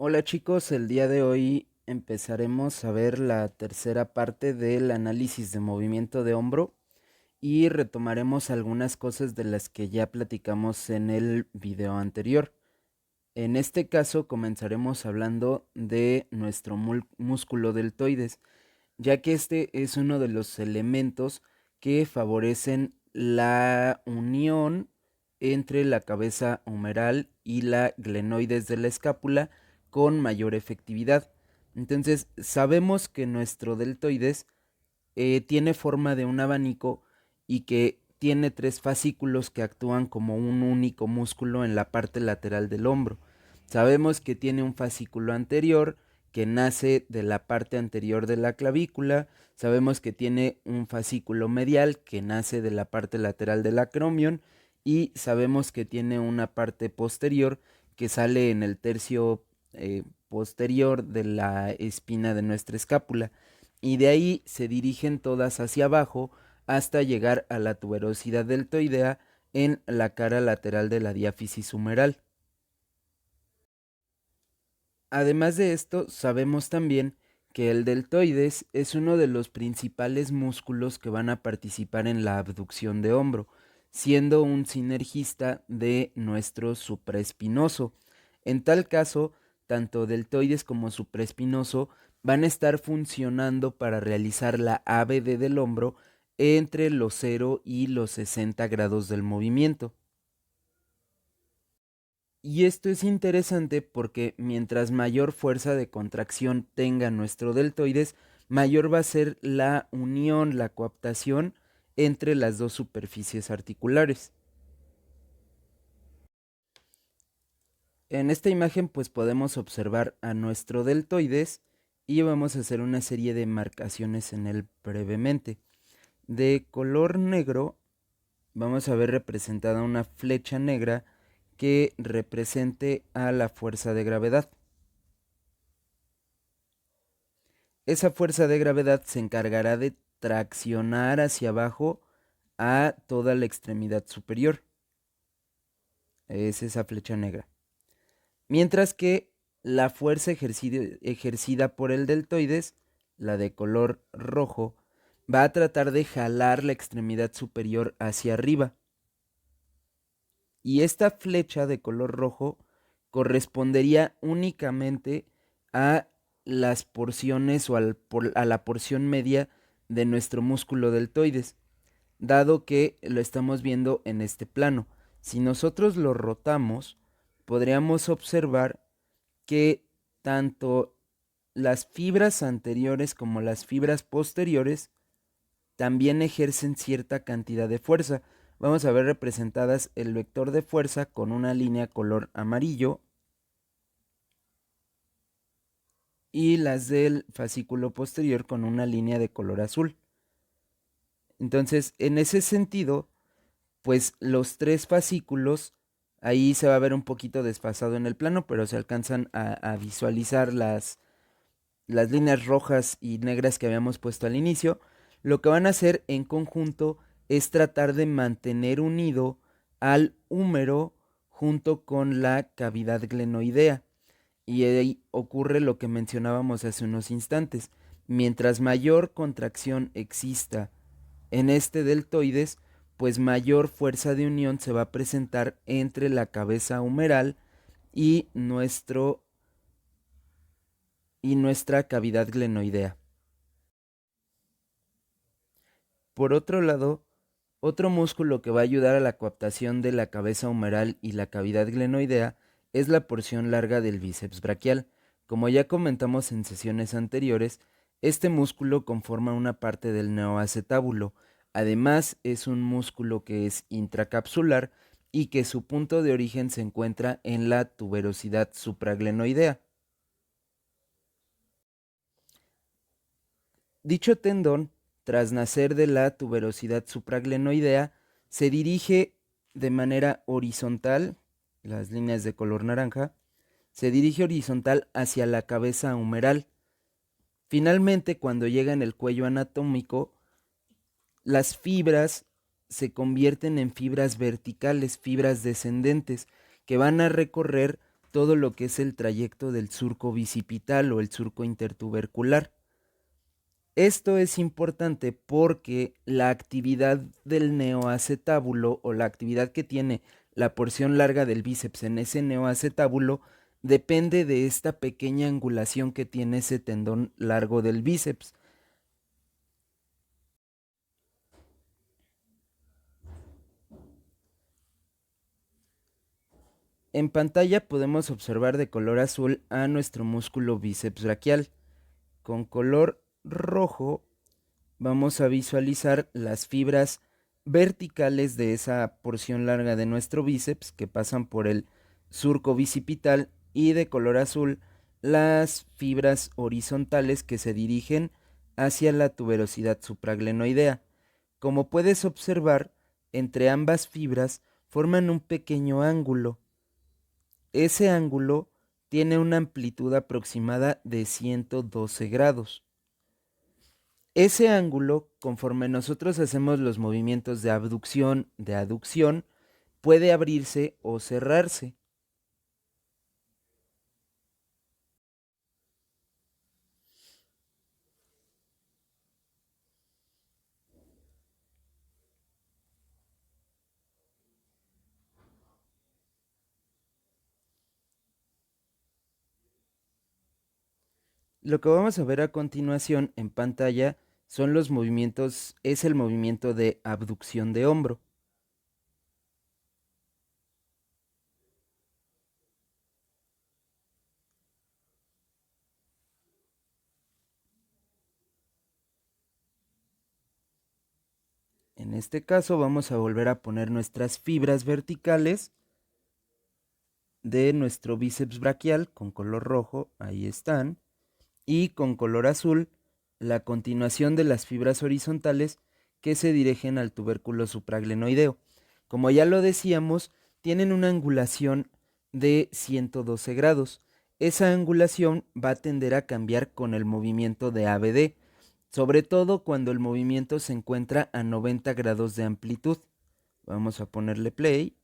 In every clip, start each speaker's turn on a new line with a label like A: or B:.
A: Hola chicos, el día de hoy empezaremos a ver la tercera parte del análisis de movimiento de hombro y retomaremos algunas cosas de las que ya platicamos en el video anterior. En este caso comenzaremos hablando de nuestro músculo deltoides, ya que este es uno de los elementos que favorecen la unión entre la cabeza humeral y la glenoides de la escápula con mayor efectividad. Entonces, sabemos que nuestro deltoides tiene forma de un abanico y que tiene tres fascículos que actúan como un único músculo en la parte lateral del hombro. Sabemos que tiene un fascículo anterior que nace de la parte anterior de la clavícula. Sabemos que tiene un fascículo medial que nace de la parte lateral del acromion y sabemos que tiene una parte posterior que sale en el tercio posterior de la espina de nuestra escápula y de ahí se dirigen todas hacia abajo hasta llegar a la tuberosidad deltoidea en la cara lateral de la diáfisis humeral. Además de esto, sabemos también que el deltoides es uno de los principales músculos que van a participar en la abducción de hombro, siendo un sinergista de nuestro supraespinoso. En tal caso, tanto deltoides como supraespinoso van a estar funcionando para realizar la ABD del hombro entre los 0 y los 60 grados del movimiento. Y esto es interesante porque mientras mayor fuerza de contracción tenga nuestro deltoides, mayor va a ser la unión, la coaptación entre las dos superficies articulares. En esta imagen pues podemos observar a nuestro deltoides y vamos a hacer una serie de marcaciones en él brevemente. De color negro vamos a ver representada una flecha negra que represente a la fuerza de gravedad. Esa fuerza de gravedad se encargará de traccionar hacia abajo a toda la extremidad superior. Es esa flecha negra. Mientras que la fuerza ejercida por el deltoides, la de color rojo, va a tratar de jalar la extremidad superior hacia arriba. Y esta flecha de color rojo correspondería únicamente a las porciones o a la porción media de nuestro músculo deltoides, dado que lo estamos viendo en este plano. Si nosotros lo rotamos, podríamos observar que tanto las fibras anteriores como las fibras posteriores también ejercen cierta cantidad de fuerza. Vamos a ver representadas el vector de fuerza con una línea color amarillo y las del fascículo posterior con una línea de color azul. Entonces, en ese sentido, pues los tres fascículos, ahí se va a ver un poquito desfasado en el plano, pero se alcanzan a visualizar las líneas rojas y negras que habíamos puesto al inicio. Lo que van a hacer en conjunto es tratar de mantener unido al húmero junto con la cavidad glenoidea. Y ahí ocurre lo que mencionábamos hace unos instantes. Mientras mayor contracción exista en este deltoides, pues mayor fuerza de unión se va a presentar entre la cabeza humeral y, nuestra cavidad glenoidea. Por otro lado, otro músculo que va a ayudar a la coaptación de la cabeza humeral y la cavidad glenoidea es la porción larga del bíceps braquial. Como ya comentamos en sesiones anteriores, este músculo conforma una parte del neoacetábulo. Además, es un músculo que es intracapsular y que su punto de origen se encuentra en la tuberosidad supraglenoidea. Dicho tendón, tras nacer de la tuberosidad supraglenoidea, se dirige de manera horizontal, las líneas de color naranja, se dirige horizontal hacia la cabeza humeral. Finalmente, cuando llega en el cuello anatómico, las fibras se convierten en fibras verticales, fibras descendentes, que van a recorrer todo lo que es el trayecto del surco bicipital o el surco intertubercular. Esto es importante porque la actividad del neoacetábulo o la actividad que tiene la porción larga del bíceps en ese neoacetábulo depende de esta pequeña angulación que tiene ese tendón largo del bíceps. En pantalla podemos observar de color azul a nuestro músculo bíceps braquial. Con color rojo vamos a visualizar las fibras verticales de esa porción larga de nuestro bíceps que pasan por el surco bicipital, y de color azul las fibras horizontales que se dirigen hacia la tuberosidad supraglenoidea. Como puedes observar, entre ambas fibras forman un pequeño ángulo. Ese ángulo tiene una amplitud aproximada de 112 grados. Ese ángulo, conforme nosotros hacemos los movimientos de abducción, de aducción, puede abrirse o cerrarse. Lo que vamos a ver a continuación en pantalla son los movimientos, es el movimiento de abducción de hombro. En este caso vamos a volver a poner nuestras fibras verticales de nuestro bíceps braquial con color rojo, ahí están, y con color azul la continuación de las fibras horizontales que se dirigen al tubérculo supraglenoideo. Como ya lo decíamos, tienen una angulación de 112 grados. Esa angulación va a tender a cambiar con el movimiento de ABD, sobre todo cuando el movimiento se encuentra a 90 grados de amplitud. Vamos a ponerle play.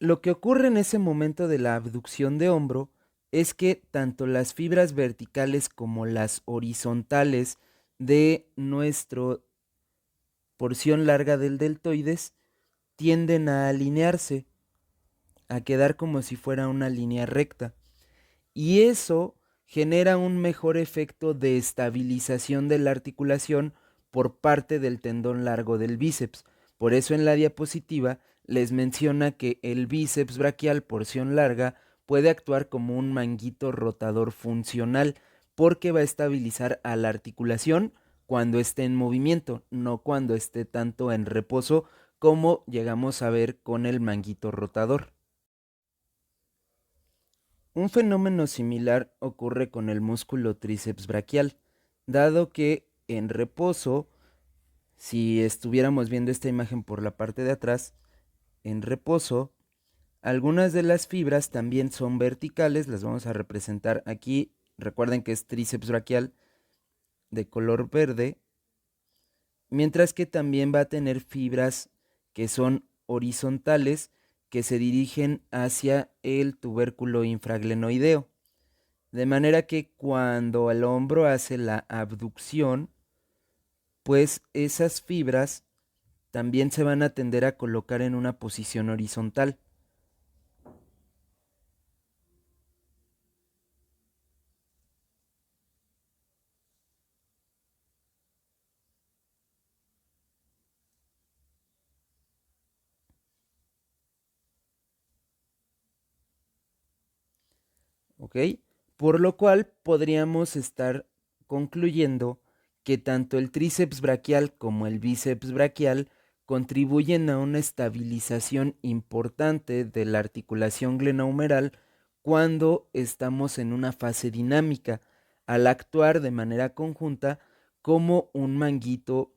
A: Lo que ocurre en ese momento de la abducción de hombro es que tanto las fibras verticales como las horizontales de nuestra porción larga del deltoides tienden a alinearse, a quedar como si fuera una línea recta. Y eso genera un mejor efecto de estabilización de la articulación por parte del tendón largo del bíceps. Por eso en la diapositiva les menciona que el bíceps braquial porción larga puede actuar como un manguito rotador funcional, porque va a estabilizar a la articulación cuando esté en movimiento, no cuando esté tanto en reposo como llegamos a ver con el manguito rotador. Un fenómeno similar ocurre con el músculo tríceps braquial, dado que en reposo, si estuviéramos viendo esta imagen por la parte de atrás, en reposo, algunas de las fibras también son verticales, las vamos a representar aquí. Recuerden que es tríceps braquial de color verde, mientras que también va a tener fibras que son horizontales, que se dirigen hacia el tubérculo infraglenoideo. De manera que cuando el hombro hace la abducción, pues esas fibras también se van a tender a colocar en una posición horizontal. ¿Ok? Por lo cual podríamos estar concluyendo que tanto el tríceps braquial como el bíceps braquial contribuyen a una estabilización importante de la articulación glenohumeral cuando estamos en una fase dinámica, al actuar de manera conjunta como un manguito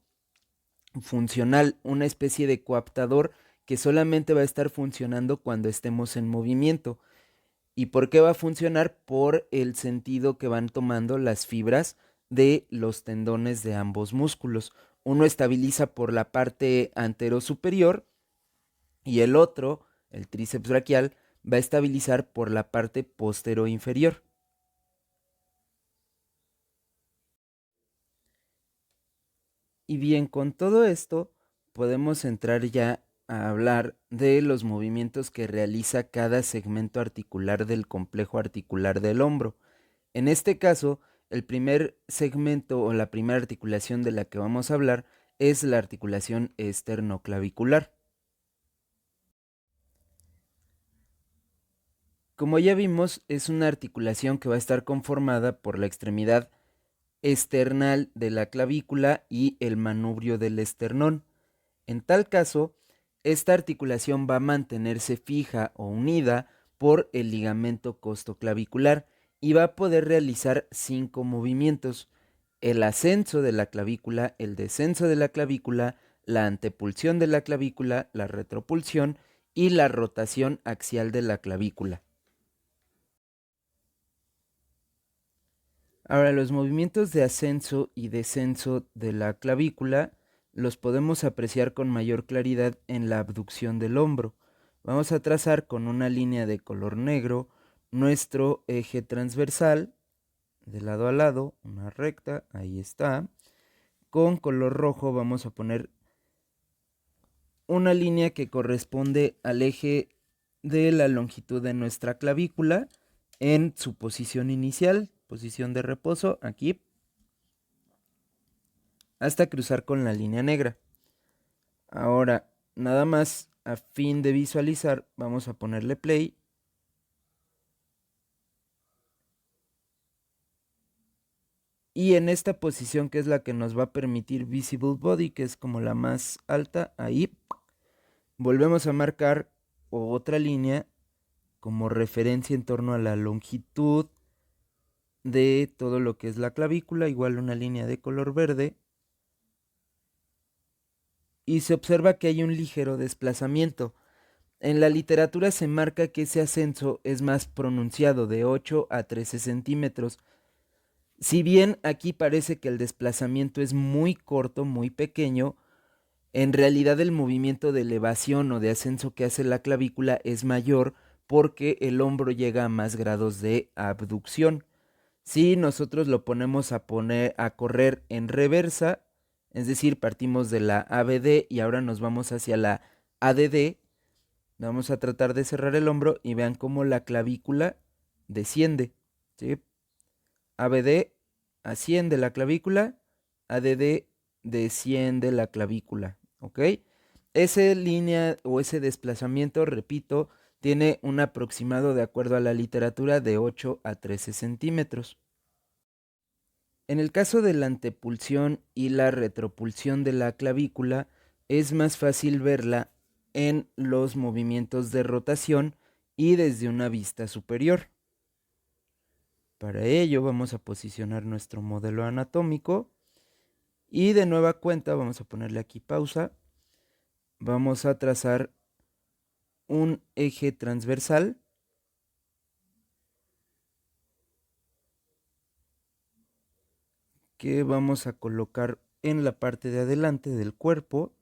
A: funcional, una especie de coaptador que solamente va a estar funcionando cuando estemos en movimiento. ¿Y por qué va a funcionar? Por el sentido que van tomando las fibras de los tendones de ambos músculos. Uno estabiliza por la parte anterosuperior y el otro, el tríceps braquial, va a estabilizar por la parte postero inferior. Y bien, con todo esto podemos entrar ya a hablar de los movimientos que realiza cada segmento articular del complejo articular del hombro. En este caso, el primer segmento o la primera articulación de la que vamos a hablar es la articulación esternoclavicular. Como ya vimos, es una articulación que va a estar conformada por la extremidad esternal de la clavícula y el manubrio del esternón. En tal caso, esta articulación va a mantenerse fija o unida por el ligamento costoclavicular y va a poder realizar 5 movimientos: el ascenso de la clavícula, el descenso de la clavícula, la antepulsión de la clavícula, la retropulsión y la rotación axial de la clavícula. Ahora, los movimientos de ascenso y descenso de la clavícula los podemos apreciar con mayor claridad en la abducción del hombro. Vamos a trazar con una línea de color negro nuestro eje transversal de lado a lado, una recta, ahí está. Con color rojo vamos a poner una línea que corresponde al eje de la longitud de nuestra clavícula en su posición inicial, posición de reposo, aquí, hasta cruzar con la línea negra. Ahora, nada más a fin de visualizar, vamos a ponerle play. Y en esta posición, que es la que nos va a permitir Visible Body, que es como la más alta, ahí volvemos a marcar otra línea como referencia en torno a la longitud de todo lo que es la clavícula, igual una línea de color verde. Y se observa que hay un ligero desplazamiento. En la literatura se marca que ese ascenso es más pronunciado, de 8 a 13 centímetros. Si bien aquí parece que el desplazamiento es muy corto, muy pequeño, en realidad el movimiento de elevación o de ascenso que hace la clavícula es mayor porque el hombro llega a más grados de abducción. Si nosotros lo ponemos a correr en reversa, es decir, partimos de la ABD y ahora nos vamos hacia la ADD, vamos a tratar de cerrar el hombro y vean cómo la clavícula desciende, ¿sí? ABD asciende la clavícula, ADD desciende la clavícula, ¿ok? Esa línea o ese desplazamiento, repito, tiene un aproximado, de acuerdo a la literatura, de 8 a 13 centímetros. En el caso de la antepulsión y la retropulsión de la clavícula, es más fácil verla en los movimientos de rotación y desde una vista superior. Para ello vamos a posicionar nuestro modelo anatómico y de nueva cuenta vamos a ponerle aquí pausa. Vamos a trazar un eje transversal que vamos a colocar en la parte de adelante del cuerpo.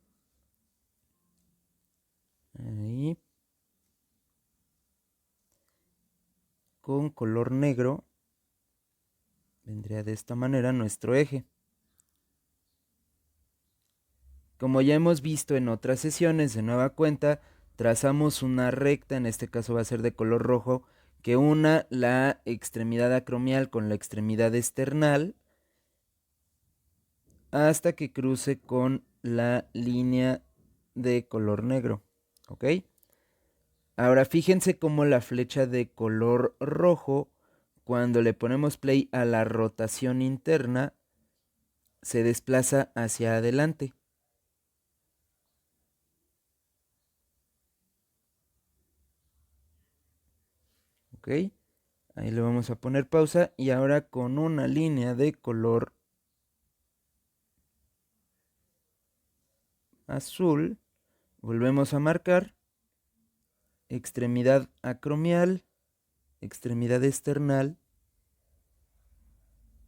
A: Ahí. Con color negro vendría de esta manera nuestro eje. Como ya hemos visto en otras sesiones, de nueva cuenta, trazamos una recta, en este caso va a ser de color rojo, que una la extremidad acromial con la extremidad esternal hasta que cruce con la línea de color negro, ¿ok? Ahora fíjense cómo la flecha de color rojo, cuando le ponemos play a la rotación interna, se desplaza hacia adelante. ¿Ok? Ahí le vamos a poner pausa y ahora con una línea de color azul volvemos a marcar extremidad acromial, extremidad esternal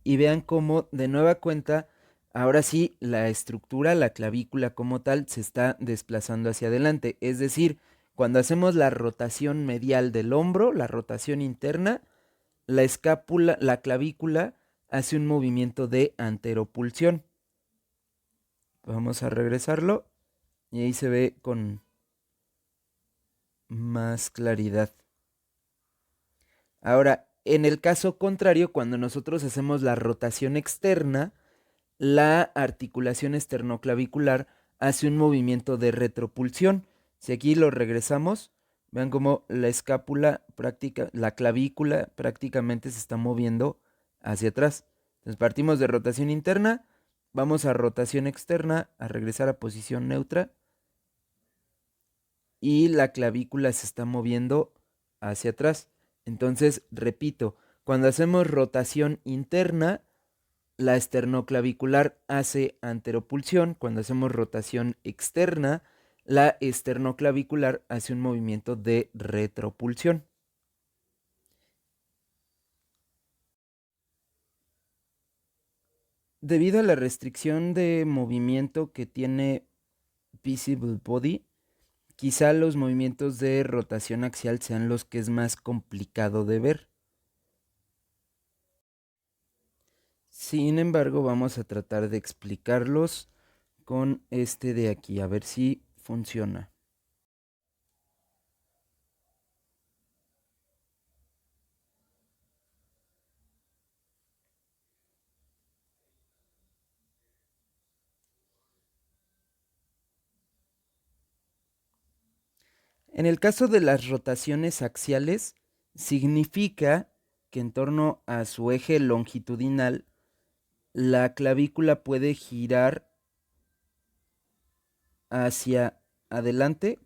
A: y vean cómo de nueva cuenta Ahora sí, la estructura, la clavícula como tal, se está desplazando hacia adelante. Es decir, cuando hacemos la rotación medial del hombro, la rotación interna, la escápula, la clavícula hace un movimiento de anteropulsión. Vamos a regresarlo y ahí se ve con más claridad. Ahora, en el caso contrario, cuando nosotros hacemos la rotación externa, la articulación esternoclavicular hace un movimiento de retropulsión. Si aquí lo regresamos, vean cómo la escápula la clavícula prácticamente se está moviendo hacia atrás. Entonces partimos de rotación interna, vamos a rotación externa, a regresar a posición neutra y la clavícula se está moviendo hacia atrás. Entonces, repito, cuando hacemos rotación interna, la esternoclavicular hace anteropulsión. Cuando hacemos rotación externa, la esternoclavicular hace un movimiento de retropulsión. Debido a la restricción de movimiento que tiene Visible Body, quizá los movimientos de rotación axial sean los que es más complicado de ver. Sin embargo, vamos a tratar de explicarlos con este de aquí, a ver si funciona. En el caso de las rotaciones axiales, significa que en torno a su eje longitudinal, la clavícula puede girar hacia adelante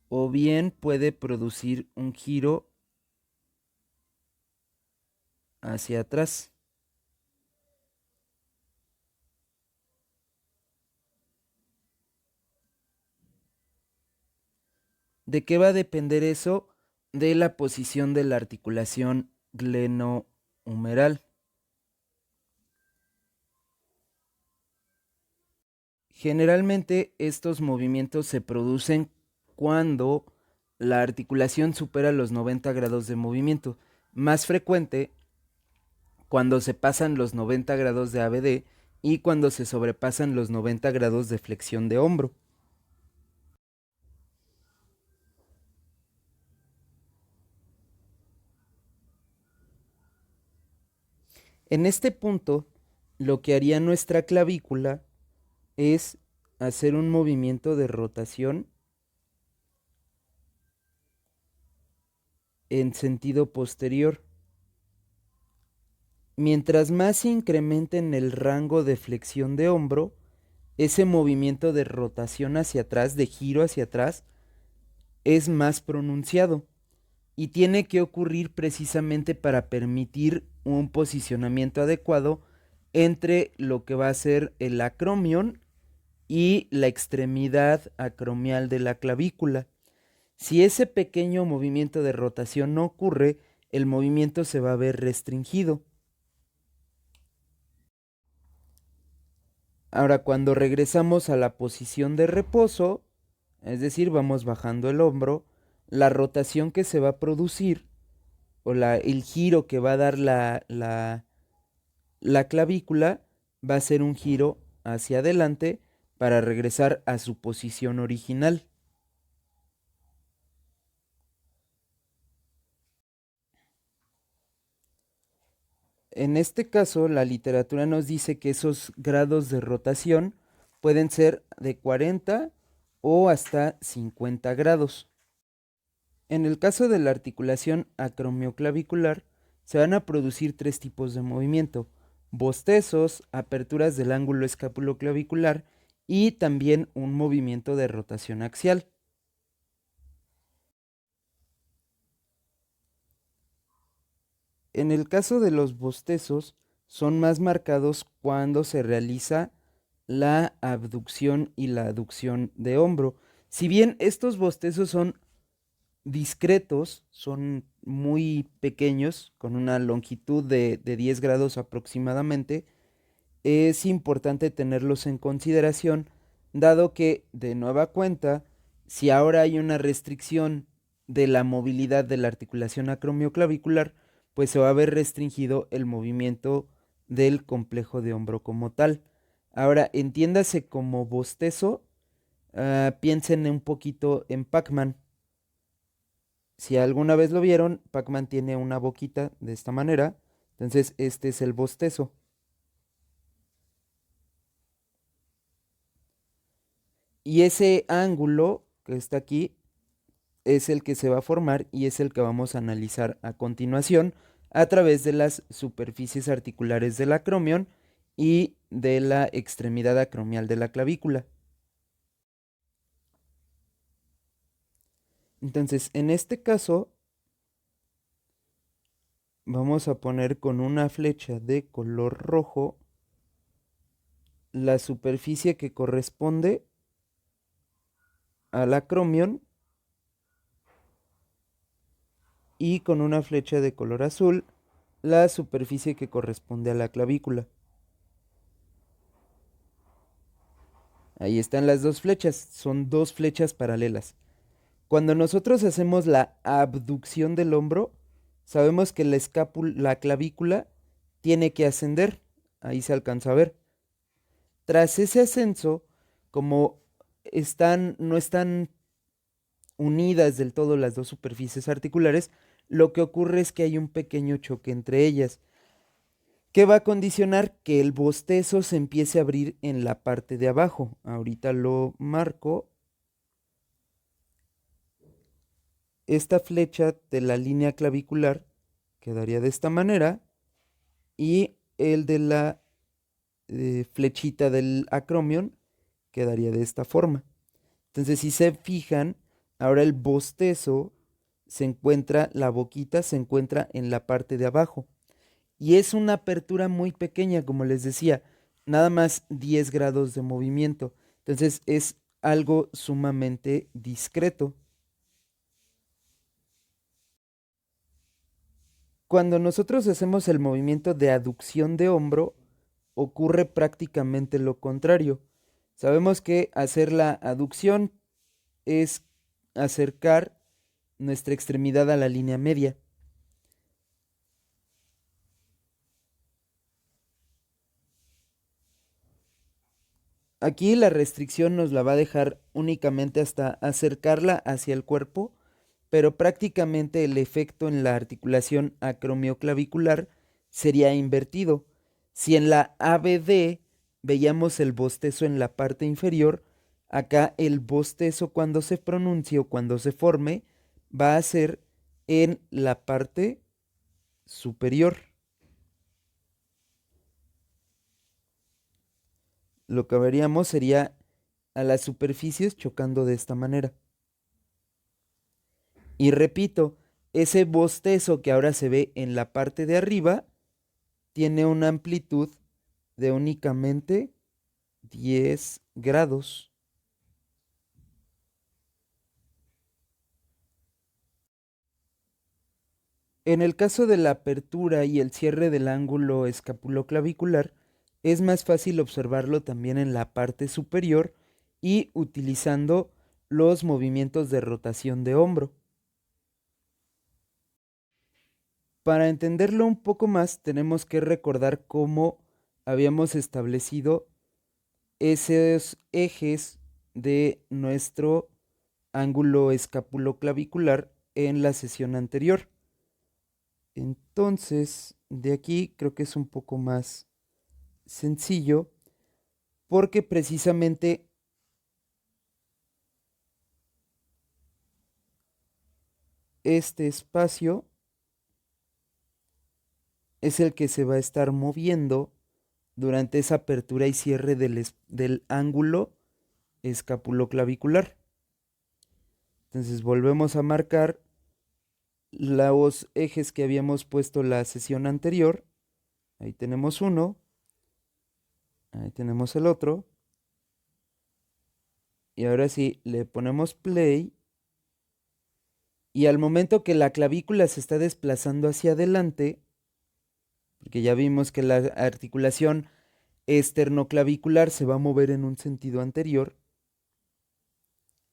A: o bien puede producir un giro hacia atrás. ¿De qué va a depender eso? De la posición de la articulación glenohumeral. Generalmente estos movimientos se producen cuando la articulación supera los 90 grados de movimiento. Más frecuente cuando se pasan los 90 grados de ABD y cuando se sobrepasan los 90 grados de flexión de hombro. En este punto, lo que haría nuestra clavícula es hacer un movimiento de rotación en sentido posterior. Mientras más se incrementa en el rango de flexión de hombro, ese movimiento de rotación hacia atrás, de giro hacia atrás, es más pronunciado y tiene que ocurrir precisamente para permitir un posicionamiento adecuado entre lo que va a ser el acromion y la extremidad acromial de la clavícula. Si ese pequeño movimiento de rotación no ocurre, el movimiento se va a ver restringido. Ahora, cuando regresamos a la posición de reposo, es decir, vamos bajando el hombro, la rotación que se va a producir o el giro que va a dar la clavícula va a ser un giro hacia adelante para regresar a su posición original. En este caso, la literatura nos dice que esos grados de rotación pueden ser de 40 o hasta 50 grados. En el caso de la articulación acromioclavicular, se van a producir tres tipos de movimiento: bostezos, aperturas del ángulo escapuloclavicular y también un movimiento de rotación axial. En el caso de los bostezos, son más marcados cuando se realiza la abducción y la aducción de hombro. Si bien estos bostezos son discretos, son muy pequeños, con una longitud de 10 grados aproximadamente. Es importante tenerlos en consideración, dado que, de nueva cuenta, si ahora hay una restricción de la movilidad de la articulación acromioclavicular, pues se va a ver restringido el movimiento del complejo de hombro como tal. Ahora, entiéndase como bostezo, piensen un poquito en Pac-Man. Si alguna vez lo vieron, Pac-Man tiene una boquita de esta manera, entonces este es el bostezo. Y ese ángulo que está aquí es el que se va a formar y es el que vamos a analizar a continuación a través de las superficies articulares del acromion y de la extremidad acromial de la clavícula. Entonces, en este caso, vamos a poner con una flecha de color rojo la superficie que corresponde al acromion y con una flecha de color azul la superficie que corresponde a la clavícula. Ahí están las dos flechas, son dos flechas paralelas. Cuando nosotros hacemos la abducción del hombro, sabemos que la clavícula tiene que ascender, ahí se alcanza a ver. Tras ese ascenso, como no están unidas del todo las dos superficies articulares, lo que ocurre es que hay un pequeño choque entre ellas, que va a condicionar que el bostezo se empiece a abrir en la parte de abajo. Ahorita lo marco. Esta flecha de la línea clavicular quedaría de esta manera y el de la flechita del acromion quedaría de esta forma. Entonces, si se fijan, ahora el bostezo la boquita se encuentra en la parte de abajo. Y es una apertura muy pequeña, como les decía, nada más 10 grados de movimiento. Entonces, es algo sumamente discreto. Cuando nosotros hacemos el movimiento de aducción de hombro, ocurre prácticamente lo contrario. Sabemos que hacer la aducción es acercar nuestra extremidad a la línea media. Aquí la restricción nos la va a dejar únicamente hasta acercarla hacia el cuerpo, pero prácticamente el efecto en la articulación acromioclavicular sería invertido. Si en la ABD veíamos el bostezo en la parte inferior, acá el bostezo cuando se pronuncie o cuando se forme va a ser en la parte superior. Lo que veríamos sería a las superficies chocando de esta manera. Y repito, ese bostezo que ahora se ve en la parte de arriba tiene una amplitud de únicamente 10 grados. En el caso de la apertura y el cierre del ángulo escapuloclavicular, es más fácil observarlo también en la parte superior y utilizando los movimientos de rotación de hombro. Para entenderlo un poco más, tenemos que recordar cómo habíamos establecido esos ejes de nuestro ángulo escapuloclavicular en la sesión anterior. Entonces, de aquí creo que es un poco más sencillo porque precisamente este espacio es el que se va a estar moviendo durante esa apertura y cierre del ángulo escapuloclavicular. Entonces volvemos a marcar los ejes que habíamos puesto la sesión anterior. Ahí tenemos uno, ahí tenemos el otro. Y ahora sí, le ponemos play Y al momento que la clavícula se está desplazando hacia adelante, porque ya vimos que la articulación esternoclavicular se va a mover en un sentido anterior,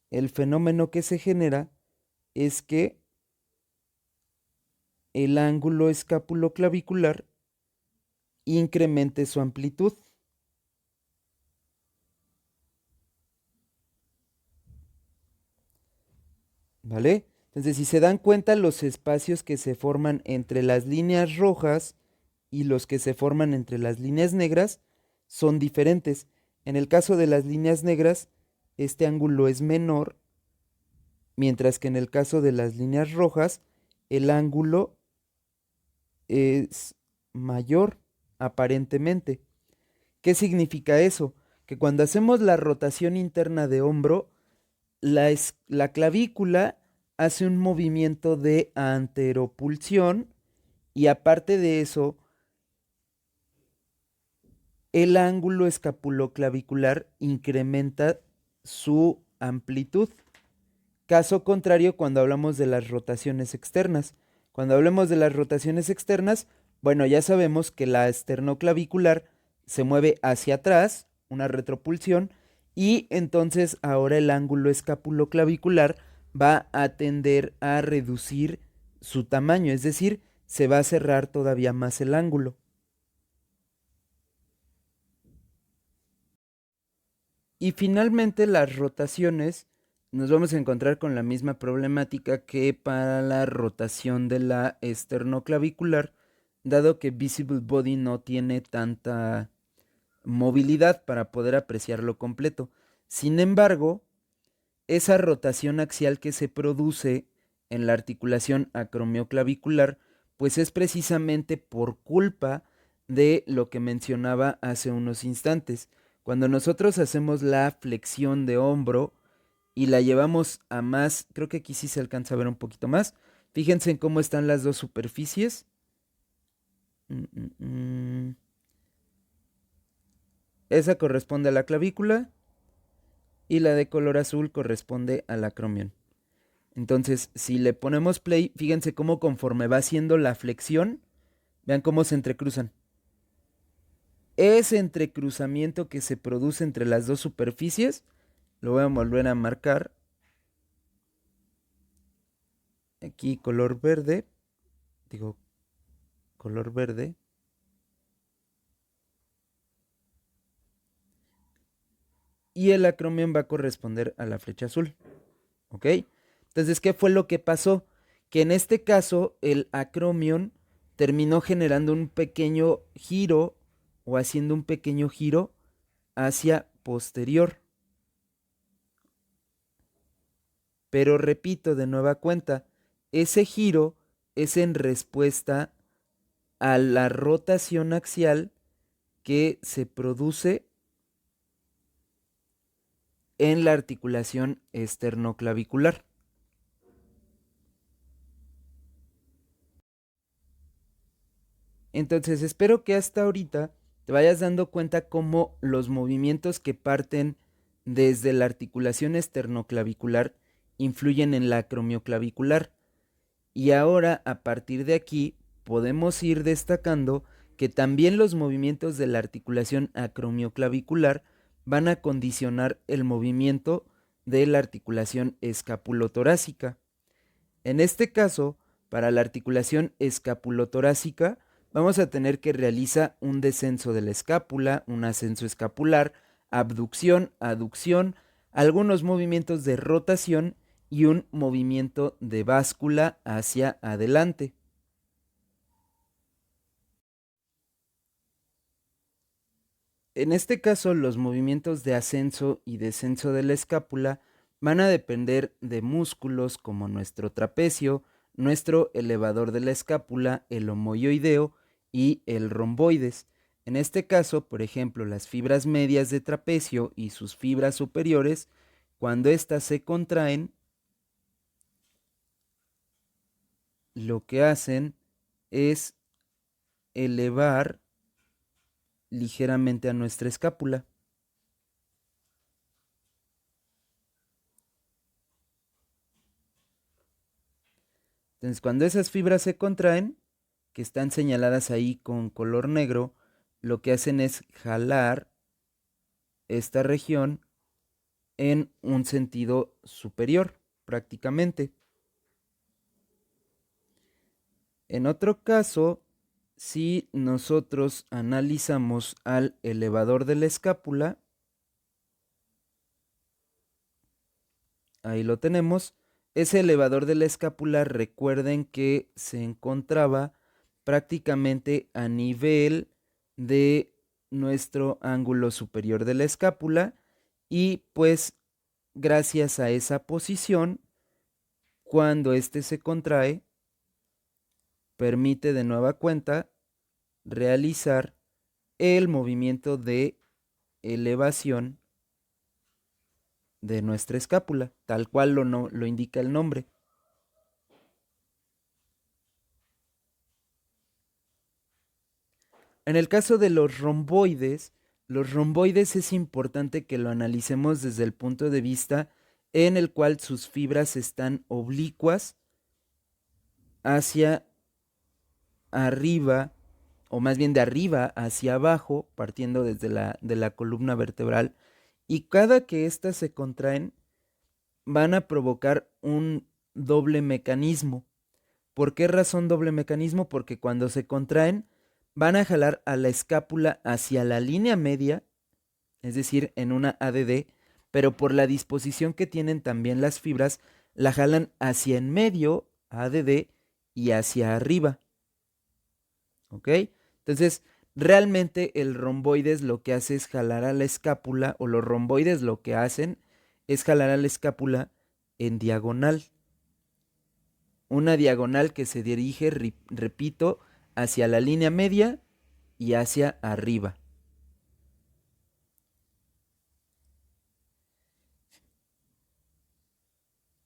A: el fenómeno que se genera es que el ángulo escapuloclavicular incremente su amplitud. ¿Vale? Entonces, si se dan cuenta, los espacios que se forman entre las líneas rojas y los que se forman entre las líneas negras son diferentes. En el caso de las líneas negras, este ángulo es menor, mientras que en el caso de las líneas rojas, el ángulo es mayor, aparentemente. ¿Qué significa eso? Que cuando hacemos la rotación interna de hombro, la clavícula hace un movimiento de anteropulsión y aparte de eso, el ángulo escapuloclavicular incrementa su amplitud. Caso contrario cuando hablamos de las rotaciones externas. Cuando hablemos de las rotaciones externas, bueno, ya sabemos que la esternoclavicular se mueve hacia atrás, una retropulsión, y entonces ahora el ángulo escapuloclavicular va a tender a reducir su tamaño, es decir, se va a cerrar todavía más el ángulo. Y finalmente las rotaciones nos vamos a encontrar con la misma problemática que para la rotación de la esternoclavicular, dado que Visible Body no tiene tanta movilidad para poder apreciarlo completo. Sin embargo, esa rotación axial que se produce en la articulación acromioclavicular, pues es precisamente por culpa de lo que mencionaba hace unos instantes. Cuando nosotros hacemos la flexión de hombro y la llevamos a más, creo que aquí sí se alcanza a ver un poquito más. Fíjense en cómo están las dos superficies. Esa corresponde a la clavícula y la de color azul corresponde al acromion. Entonces, si le ponemos play, fíjense cómo conforme va haciendo la flexión, vean cómo se entrecruzan. Ese entrecruzamiento que se produce entre las dos superficies, lo voy a volver a marcar. Aquí color verde, digo color verde. Y el acromion va a corresponder a la flecha azul. ¿Ok? Entonces, ¿qué fue lo que pasó? Que en este caso el acromion terminó generando un pequeño giro o haciendo un pequeño giro hacia posterior. Pero repito de nueva cuenta, ese giro es en respuesta a la rotación axial que se produce en la articulación esternoclavicular. Entonces espero que hasta ahorita te vayas dando cuenta cómo los movimientos que parten desde la articulación esternoclavicular influyen en la acromioclavicular. Y ahora, a partir de aquí, podemos ir destacando que también los movimientos de la articulación acromioclavicular van a condicionar el movimiento de la articulación escapulotorácica. En este caso, para la articulación escapulotorácica, vamos a tener que realizar un descenso de la escápula, un ascenso escapular, abducción, aducción, algunos movimientos de rotación y un movimiento de báscula hacia adelante. En este caso, los movimientos de ascenso y descenso de la escápula van a depender de músculos como nuestro trapecio, nuestro elevador de la escápula, el homoioideo y el romboides. En este caso, por ejemplo, las fibras medias de trapecio y sus fibras superiores, cuando éstas se contraen, lo que hacen es elevar ligeramente a nuestra escápula. Entonces, cuando esas fibras se contraen, que están señaladas ahí con color negro, lo que hacen es jalar esta región en un sentido superior, prácticamente. En otro caso, si nosotros analizamos al elevador de la escápula, ahí lo tenemos. Ese elevador de la escápula, recuerden que se encontraba prácticamente a nivel de nuestro ángulo superior de la escápula y pues gracias a esa posición, cuando éste se contrae, permite de nueva cuenta realizar el movimiento de elevación de nuestra escápula, tal cual lo indica el nombre. En el caso de los romboides es importante que lo analicemos desde el punto de vista en el cual sus fibras están oblicuas hacia arriba, o más bien de arriba hacia abajo, partiendo desde de la columna vertebral, y cada que éstas se contraen, van a provocar un doble mecanismo. ¿Por qué razón doble mecanismo? Porque cuando se contraen, van a jalar a la escápula hacia la línea media, es decir, en una ADD, pero por la disposición que tienen también las fibras, la jalan hacia en medio, ADD, y hacia arriba. ¿Ok? Entonces, realmente el romboides lo que hace es jalar a la escápula, o los romboides lo que hacen es jalar a la escápula en diagonal. Una diagonal que se dirige, repito, hacia la línea media y hacia arriba.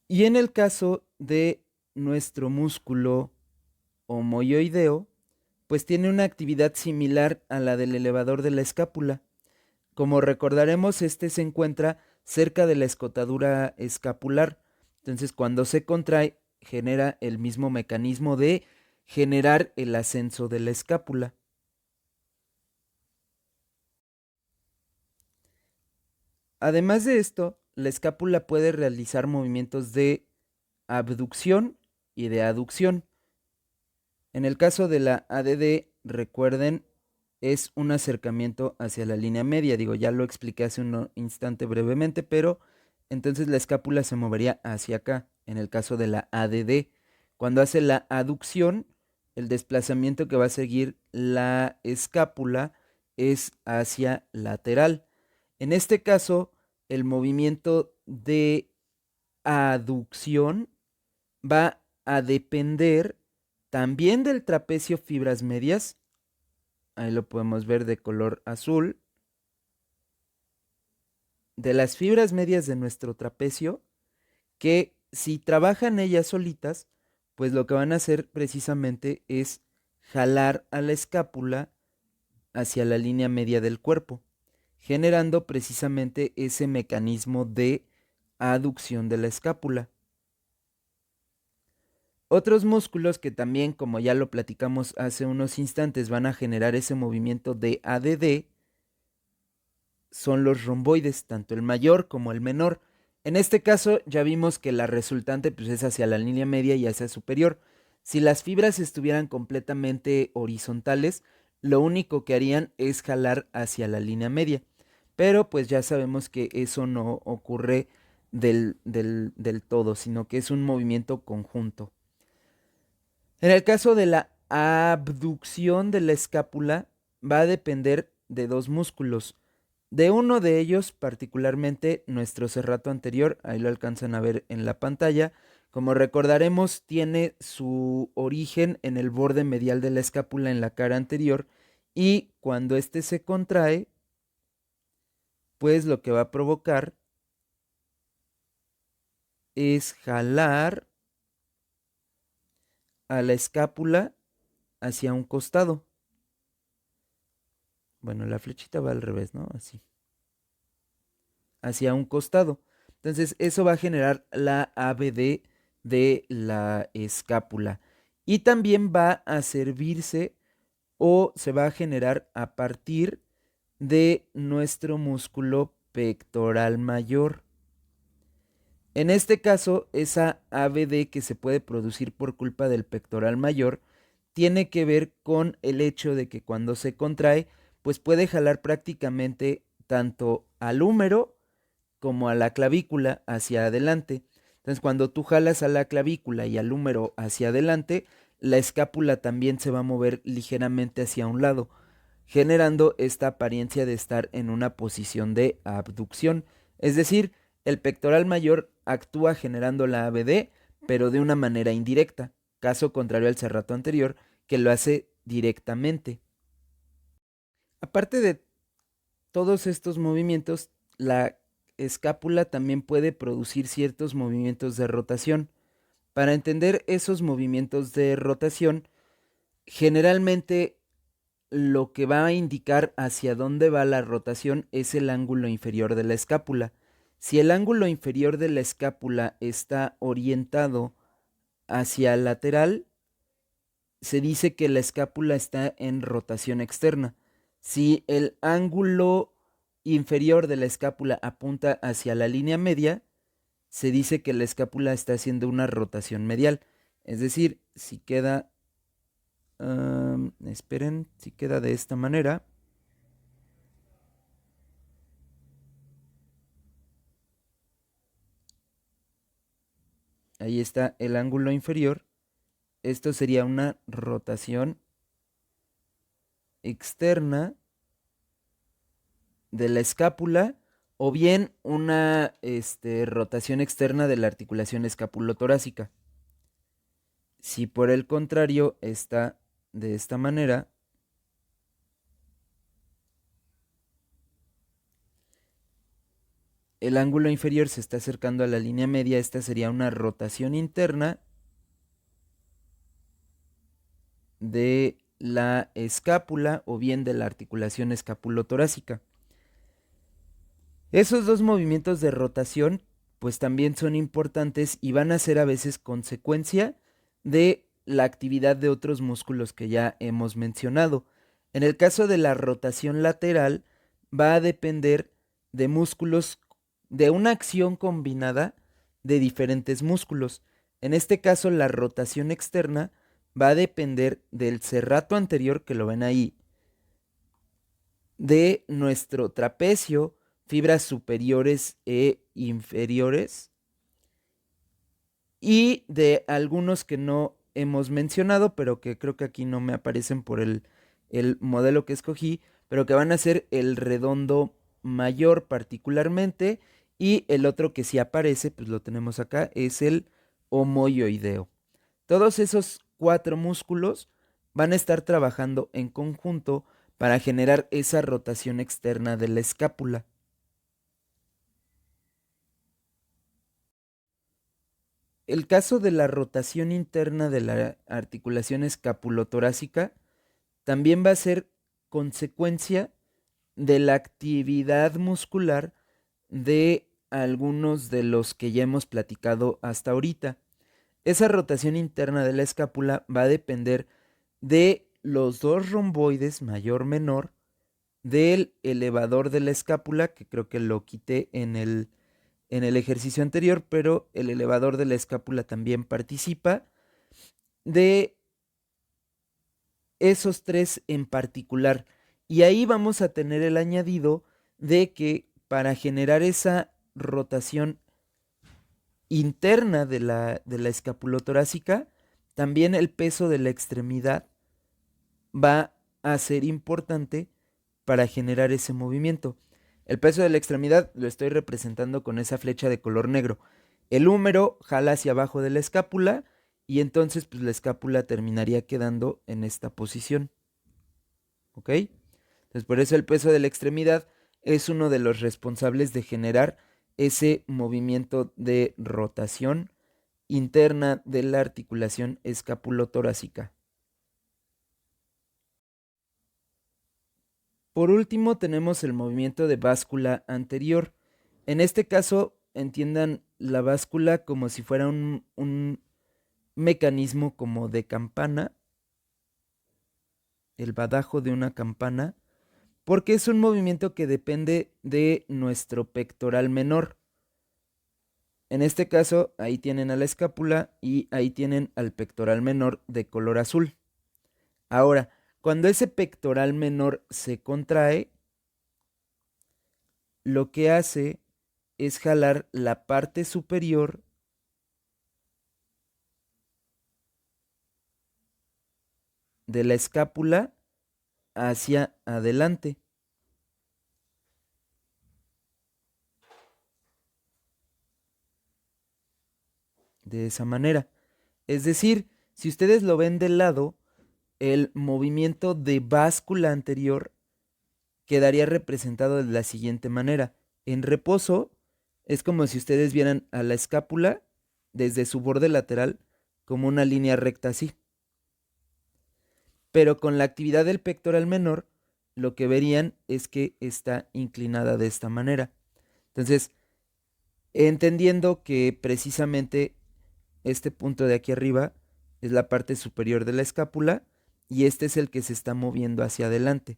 A: Y en el caso de nuestro músculo homoioideo, pues tiene una actividad similar a la del elevador de la escápula. Como recordaremos, este se encuentra cerca de la escotadura escapular. Entonces, cuando se contrae, genera el mismo mecanismo de generar el ascenso de la escápula. Además de esto, la escápula puede realizar movimientos de abducción y de aducción. En el caso de la ADD, recuerden, es un acercamiento hacia la línea media. Digo, ya lo expliqué hace un instante brevemente, pero entonces la escápula se movería hacia acá, en el caso de la ADD. Cuando hace la aducción, el desplazamiento que va a seguir la escápula es hacia lateral. En este caso, el movimiento de aducción va a depender también del trapecio fibras medias. Ahí lo podemos ver de color azul. De las fibras medias de nuestro trapecio, que si trabajan ellas solitas, pues lo que van a hacer precisamente es jalar a la escápula hacia la línea media del cuerpo, generando precisamente ese mecanismo de aducción de la escápula. Otros músculos que también, como ya lo platicamos hace unos instantes, van a generar ese movimiento de ADD son los romboides, tanto el mayor como el menor. En este caso ya vimos que la resultante pues, es hacia la línea media y hacia superior. Si las fibras estuvieran completamente horizontales, lo único que harían es jalar hacia la línea media. Pero pues ya sabemos que eso no ocurre del todo, sino que es un movimiento conjunto. En el caso de la abducción de la escápula, va a depender de dos músculos. De uno de ellos, particularmente nuestro serrato anterior, ahí lo alcanzan a ver en la pantalla. Como recordaremos, tiene su origen en el borde medial de la escápula en la cara anterior y cuando éste se contrae, pues lo que va a provocar es jalar a la escápula hacia un costado. Bueno, la flechita va al revés, ¿no? Así. Hacia un costado. Entonces, eso va a generar la ABD de la escápula. Y también va a servirse o se va a generar a partir de nuestro músculo pectoral mayor. En este caso, esa ABD que se puede producir por culpa del pectoral mayor tiene que ver con el hecho de que cuando se contrae, pues puede jalar prácticamente tanto al húmero como a la clavícula hacia adelante. Entonces, cuando tú jalas a la clavícula y al húmero hacia adelante, la escápula también se va a mover ligeramente hacia un lado, generando esta apariencia de estar en una posición de abducción. Es decir, el pectoral mayor actúa generando la ABD, pero de una manera indirecta, caso contrario al serrato anterior, que lo hace directamente. Aparte de todos estos movimientos, la escápula también puede producir ciertos movimientos de rotación. Para entender esos movimientos de rotación, generalmente lo que va a indicar hacia dónde va la rotación es el ángulo inferior de la escápula. Si el ángulo inferior de la escápula está orientado hacia el lateral, se dice que la escápula está en rotación externa. Si el ángulo inferior de la escápula apunta hacia la línea media, se dice que la escápula está haciendo una rotación medial. Es decir, si queda, esperen, si queda de esta manera, ahí está el ángulo inferior. Esto sería una rotación externa de la escápula o bien una rotación externa de la articulación escapulotorácica. Si por el contrario está de esta manera, el ángulo inferior se está acercando a la línea media, esta sería una rotación interna de la escápula o bien de la articulación escapulotorácica. Esos dos movimientos de rotación pues también son importantes y van a ser a veces consecuencia de la actividad de otros músculos que ya hemos mencionado. En el caso de la rotación lateral va a depender de músculos, de una acción combinada de diferentes músculos. En este caso la rotación externa va a depender del serrato anterior, que lo ven ahí, de nuestro trapecio, fibras superiores e inferiores y de algunos que no hemos mencionado, pero que creo que aquí no me aparecen por el modelo que escogí, pero que van a ser el redondo mayor particularmente y el otro que sí aparece, pues lo tenemos acá, es el homoioideo. Todos esos 4 músculos van a estar trabajando en conjunto para generar esa rotación externa de la escápula. El caso de la rotación interna de la articulación escapulotorácica también va a ser consecuencia de la actividad muscular de algunos de los que ya hemos platicado hasta ahorita. Esa rotación interna de la escápula va a depender de los dos romboides mayor-menor del elevador de la escápula, que creo que lo quité en el ejercicio anterior, pero el elevador de la escápula también participa, de esos tres en particular. Y ahí vamos a tener el añadido de que para generar esa rotación interna de la escapulotorácica, también el peso de la extremidad va a ser importante para generar ese movimiento. El peso de la extremidad lo estoy representando con esa flecha de color negro. El húmero jala hacia abajo de la escápula y entonces pues la escápula terminaría quedando en esta posición. ¿Ok? Entonces por eso el peso de la extremidad es uno de los responsables de generar ese movimiento de rotación interna de la articulación escapulotorácica. Por último tenemos el movimiento de báscula anterior. En este caso, entiendan la báscula como si fuera un mecanismo como de campana, el badajo de una campana, porque es un movimiento que depende de nuestro pectoral menor. En este caso, ahí tienen a la escápula y ahí tienen al pectoral menor de color azul. Ahora, cuando ese pectoral menor se contrae, lo que hace es jalar la parte superior de la escápula hacia adelante. De esa manera. Es decir, si ustedes lo ven del lado, el movimiento de báscula anterior quedaría representado de la siguiente manera. En reposo es como si ustedes vieran a la escápula desde su borde lateral como una línea recta así. Pero con la actividad del pectoral menor, lo que verían es que está inclinada de esta manera. Entonces, entendiendo que precisamente este punto de aquí arriba es la parte superior de la escápula y este es el que se está moviendo hacia adelante.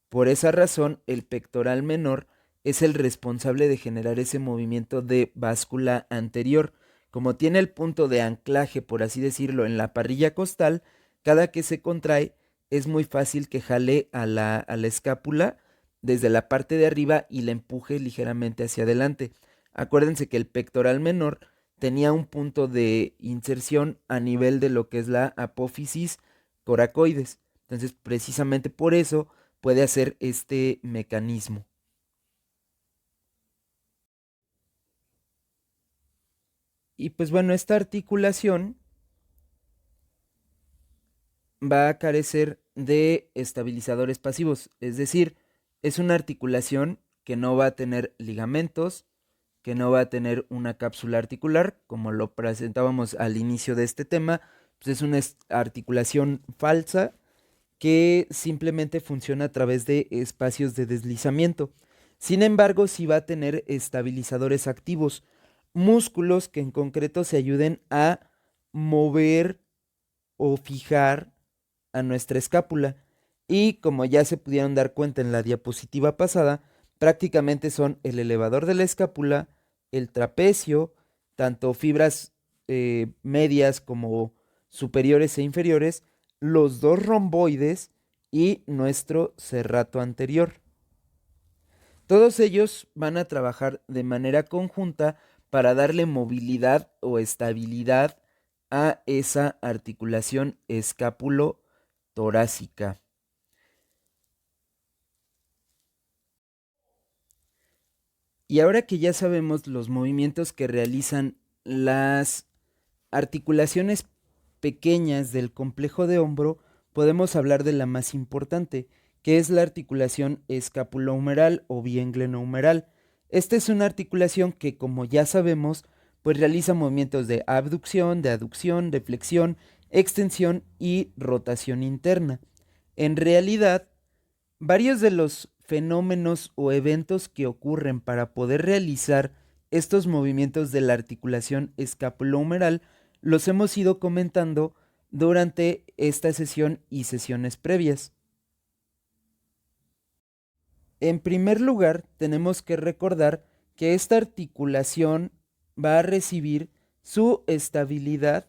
A: Por esa razón, el pectoral menor es el responsable de generar ese movimiento de báscula anterior. Como tiene el punto de anclaje, por así decirlo, en la parrilla costal, cada que se contrae es muy fácil que jale a la escápula desde la parte de arriba y la empuje ligeramente hacia adelante. Acuérdense que el pectoral menor tenía un punto de inserción a nivel de lo que es la apófisis coracoides. Entonces, precisamente por eso puede hacer este mecanismo. Y pues bueno, esta articulación va a carecer de estabilizadores pasivos, es decir, es una articulación que no va a tener ligamentos, que no va a tener una cápsula articular, como lo presentábamos al inicio de este tema, pues es una articulación falsa que simplemente funciona a través de espacios de deslizamiento. Sin embargo, sí va a tener estabilizadores activos, músculos que en concreto se ayuden a mover o fijar a nuestra escápula. Y como ya se pudieron dar cuenta en la diapositiva pasada, prácticamente son el elevador de la escápula, el trapecio, tanto fibras medias como superiores e inferiores, los dos romboides y nuestro serrato anterior. Todos ellos van a trabajar de manera conjunta para darle movilidad o estabilidad a esa articulación escápulo-torácica. Y ahora que ya sabemos los movimientos que realizan las articulaciones pequeñas del complejo de hombro, podemos hablar de la más importante, que es la articulación escapulohumeral o bien glenohumeral. Esta es una articulación que, como ya sabemos, pues realiza movimientos de abducción, de aducción, de flexión, extensión y rotación interna. En realidad, varios de los fenómenos o eventos que ocurren para poder realizar estos movimientos de la articulación escapulohumeral los hemos ido comentando durante esta sesión y sesiones previas. En primer lugar, tenemos que recordar que esta articulación va a recibir su estabilidad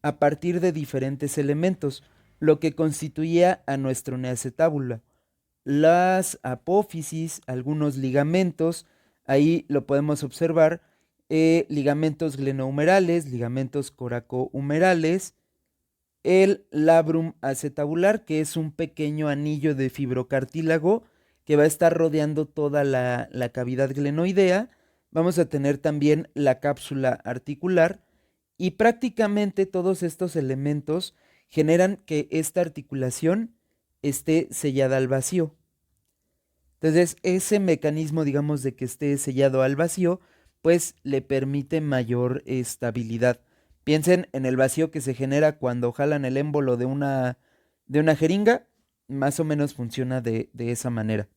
A: a partir de diferentes elementos, lo que constituía a nuestro neoacetábulo. Las apófisis, algunos ligamentos, ahí lo podemos observar, ligamentos glenohumerales, ligamentos coracohumerales, el labrum acetabular, que es un pequeño anillo de fibrocartílago que va a estar rodeando toda la cavidad glenoidea. Vamos a tener también la cápsula articular y prácticamente todos estos elementos generan que esta articulación esté sellada al vacío. Entonces, ese mecanismo, digamos, de que esté sellado al vacío, pues le permite mayor estabilidad. Piensen en el vacío que se genera cuando jalan el émbolo de una jeringa, más o menos funciona de esa manera.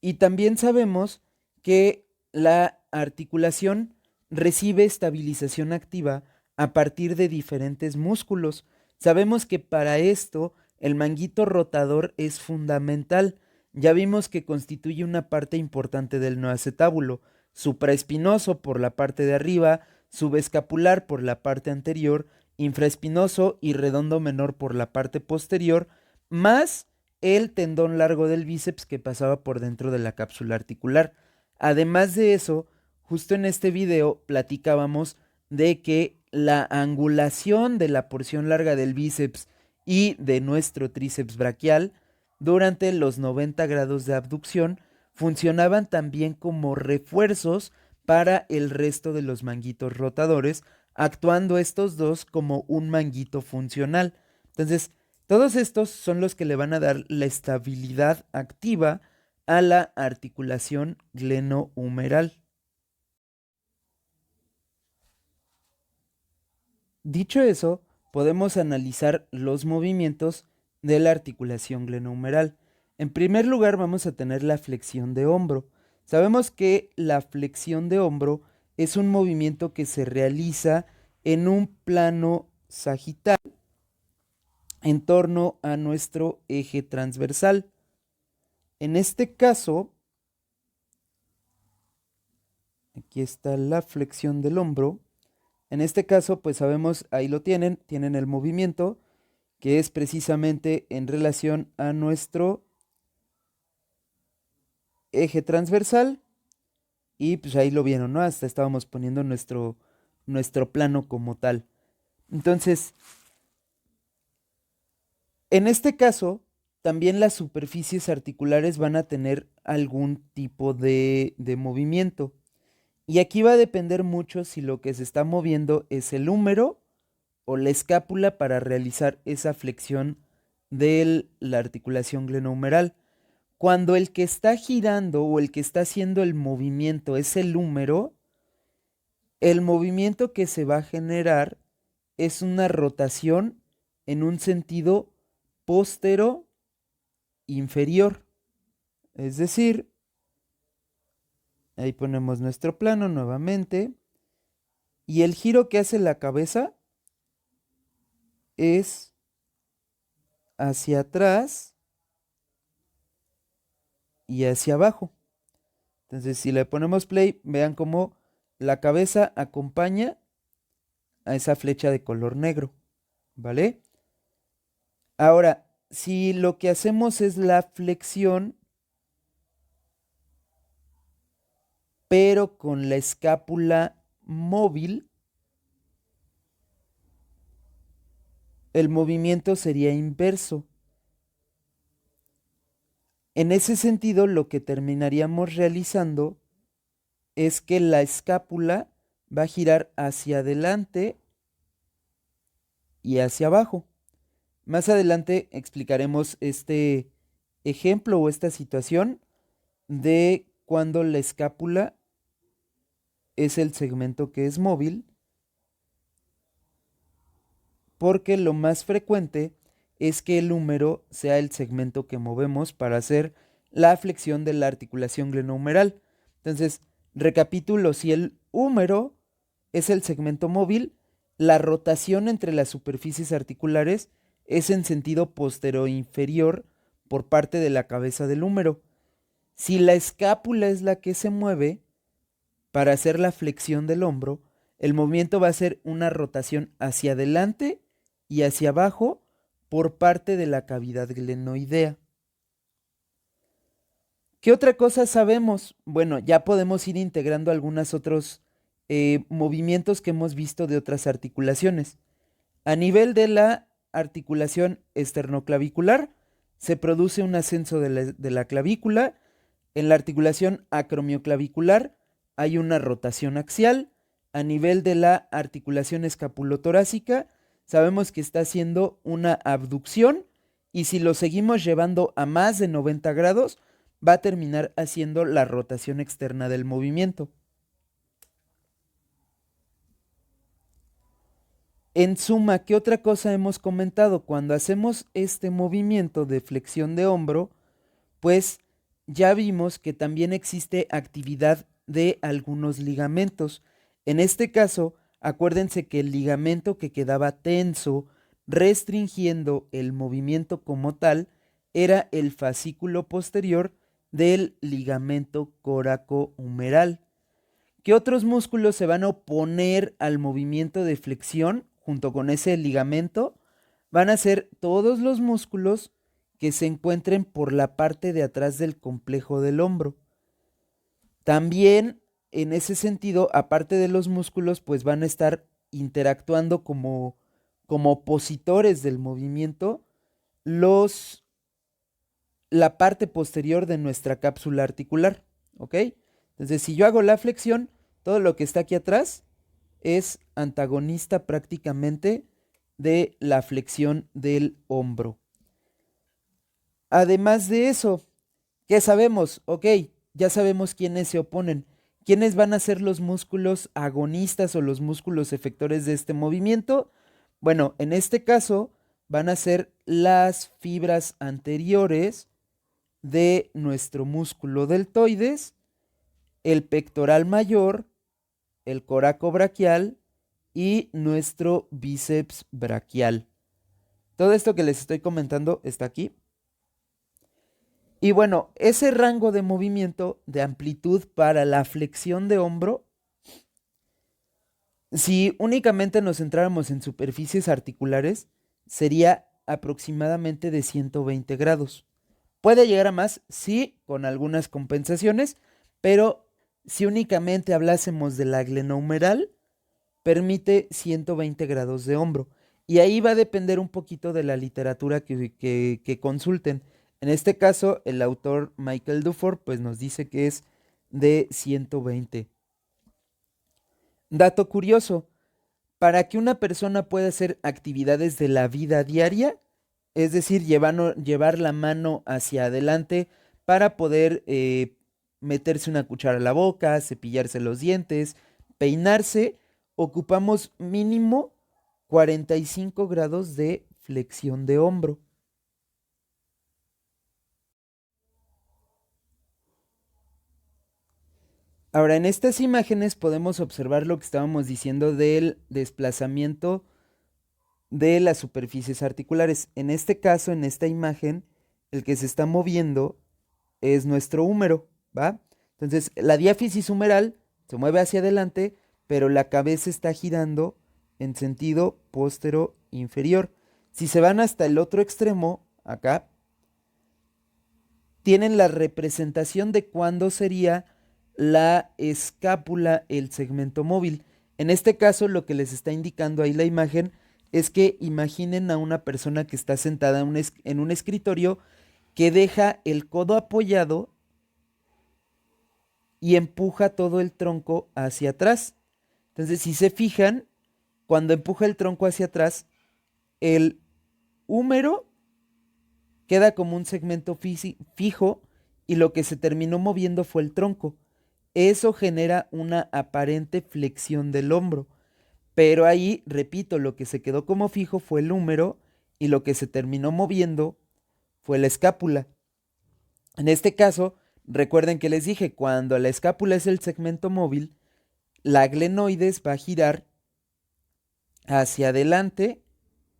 A: Y también sabemos que la articulación recibe estabilización activa a partir de diferentes músculos. Sabemos que para esto el manguito rotador es fundamental. Ya vimos que constituye una parte importante del noacetábulo, supraespinoso por la parte de arriba, subescapular por la parte anterior, infraespinoso y redondo menor por la parte posterior, más el tendón largo del bíceps que pasaba por dentro de la cápsula articular. Además de eso, justo en este video platicábamos de que la angulación de la porción larga del bíceps y de nuestro tríceps braquial durante los 90 grados de abducción funcionaban también como refuerzos para el resto de los manguitos rotadores, actuando estos dos como un manguito funcional. Entonces, todos estos son los que le van a dar la estabilidad activa a la articulación glenohumeral. Dicho eso, podemos analizar los movimientos de la articulación glenohumeral. En primer lugar, vamos a tener la flexión de hombro. Sabemos que la flexión de hombro es un movimiento que se realiza en un plano sagital en torno a nuestro eje transversal. En este caso, aquí está la flexión del hombro. En este caso, pues sabemos, ahí lo tienen el movimiento que es precisamente en relación a nuestro eje transversal y pues ahí lo vieron, ¿no? Hasta estábamos poniendo nuestro plano como tal. Entonces, en este caso, también las superficies articulares van a tener algún tipo de movimiento. Y aquí va a depender mucho si lo que se está moviendo es el húmero o la escápula para realizar esa flexión de la articulación glenohumeral. Cuando el que está girando o el que está haciendo el movimiento es el húmero, el movimiento que se va a generar es una rotación en un sentido póstero inferior. Es decir, ahí ponemos nuestro plano nuevamente. Y el giro que hace la cabeza es hacia atrás y hacia abajo. Entonces, si le ponemos play, vean cómo la cabeza acompaña a esa flecha de color negro, ¿vale? Ahora, si lo que hacemos es la flexión, pero con la escápula móvil, el movimiento sería inverso. En ese sentido, lo que terminaríamos realizando es que la escápula va a girar hacia adelante y hacia abajo. Más adelante explicaremos este ejemplo o esta situación de cuando la escápula es el segmento que es móvil, porque lo más frecuente es que el húmero sea el segmento que movemos para hacer la flexión de la articulación glenohumeral. Entonces, recapitulo, si el húmero es el segmento móvil, la rotación entre las superficies articulares es en sentido postero-inferior por parte de la cabeza del húmero. Si la escápula es la que se mueve para hacer la flexión del hombro, el movimiento va a ser una rotación hacia adelante y hacia abajo por parte de la cavidad glenoidea. ¿Qué otra cosa sabemos? Bueno, ya podemos ir integrando algunos otros movimientos que hemos visto de otras articulaciones. A nivel de la articulación esternoclavicular, se produce un ascenso de la clavícula. En la articulación acromioclavicular hay una rotación axial. A nivel de la articulación escapulotorácica, sabemos que está haciendo una abducción y si lo seguimos llevando a más de 90 grados, va a terminar haciendo la rotación externa del movimiento. En suma, ¿qué otra cosa hemos comentado? Cuando hacemos este movimiento de flexión de hombro, pues ya vimos que también existe actividad de algunos ligamentos. En este caso, acuérdense que el ligamento que quedaba tenso, restringiendo el movimiento como tal, era el fascículo posterior del ligamento coracohumeral. ¿Qué otros músculos se van a oponer al movimiento de flexión junto con ese ligamento? Van a ser todos los músculos que se encuentren por la parte de atrás del complejo del hombro. También en ese sentido, aparte de los músculos, pues van a estar interactuando como opositores del movimiento la parte posterior de nuestra cápsula articular, ¿ok? Entonces, si yo hago la flexión, todo lo que está aquí atrás es antagonista prácticamente de la flexión del hombro. Además de eso, ¿qué sabemos? Ok, ya sabemos quiénes se oponen. ¿Quiénes van a ser los músculos agonistas o los músculos efectores de este movimiento? Bueno, en este caso van a ser las fibras anteriores de nuestro músculo deltoides, el pectoral mayor, el coracobraquial y nuestro bíceps braquial. Todo esto que les estoy comentando está aquí. Y bueno, ese rango de movimiento de amplitud para la flexión de hombro, si únicamente nos centráramos en superficies articulares, sería aproximadamente de 120 grados. Puede llegar a más, sí, con algunas compensaciones, pero si únicamente hablásemos de la glenohumeral, permite 120 grados de hombro. Y ahí va a depender un poquito de la literatura que consulten. En este caso, el autor Michael Dufour pues nos dice que es de 120. Dato curioso, para que una persona pueda hacer actividades de la vida diaria, es decir, llevar la mano hacia adelante para poder meterse una cuchara a la boca, cepillarse los dientes, peinarse, ocupamos mínimo 45 grados de flexión de hombro. Ahora, en estas imágenes podemos observar lo que estábamos diciendo del desplazamiento de las superficies articulares. En este caso, en esta imagen, el que se está moviendo es nuestro húmero, ¿va? Entonces, la diáfisis humeral se mueve hacia adelante, pero la cabeza está girando en sentido póstero inferior. Si se van hasta el otro extremo, acá, tienen la representación de cuándo sería la escápula el segmento móvil. En este caso, lo que les está indicando ahí la imagen es que imaginen a una persona que está sentada en un escritorio que deja el codo apoyado y empuja todo el tronco hacia atrás. Entonces, si se fijan, cuando empuja el tronco hacia atrás, el húmero queda como un segmento fijo y lo que se terminó moviendo fue el tronco. Eso genera una aparente flexión del hombro. Pero ahí, repito, lo que se quedó como fijo fue el húmero y lo que se terminó moviendo fue la escápula. En este caso, recuerden que les dije, cuando la escápula es el segmento móvil, la glenoides va a girar hacia adelante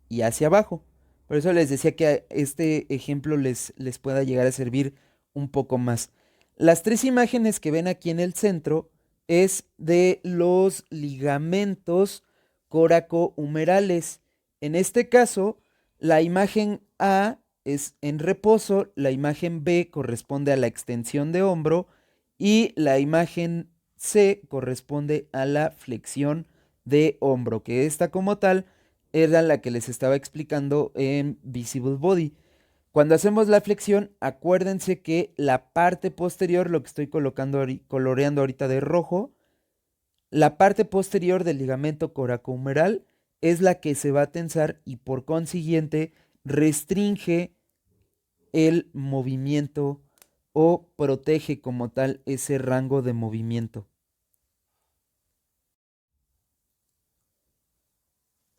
A: y hacia abajo. Por eso les decía que este ejemplo les pueda llegar a servir un poco más. Las tres imágenes que ven aquí en el centro es de los ligamentos coracohumerales. En este caso, la imagen A es en reposo, la imagen B corresponde a la extensión de hombro y la imagen C corresponde a la flexión de hombro, que esta como tal era la que les estaba explicando en Visible Body. Cuando hacemos la flexión, acuérdense que la parte posterior, lo que estoy coloreando ahorita de rojo, la parte posterior del ligamento coracohumeral es la que se va a tensar y por consiguiente restringe el movimiento o protege como tal ese rango de movimiento.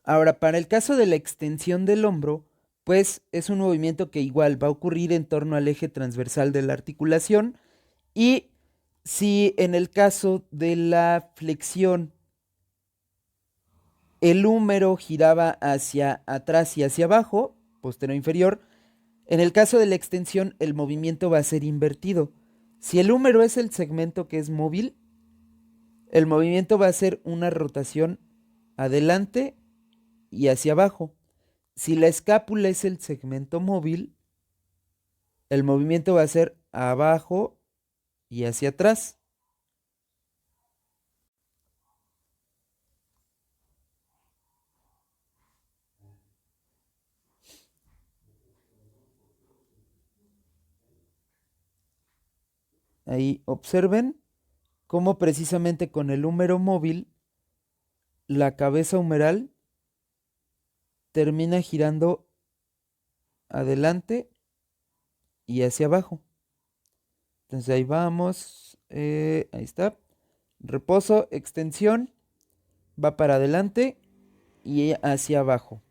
A: Ahora, para el caso de la extensión del hombro, pues es un movimiento que igual va a ocurrir en torno al eje transversal de la articulación y si en el caso de la flexión el húmero giraba hacia atrás y hacia abajo, posterior inferior. En el caso de la extensión, el movimiento va a ser invertido. Si el húmero es el segmento que es móvil, el movimiento va a ser una rotación adelante y hacia abajo. Si la escápula es el segmento móvil, el movimiento va a ser abajo y hacia atrás. Ahí observen cómo precisamente con el húmero móvil, la cabeza humeral termina girando adelante y hacia abajo. Entonces ahí vamos, ahí está. Reposo, extensión, va para adelante y hacia abajo.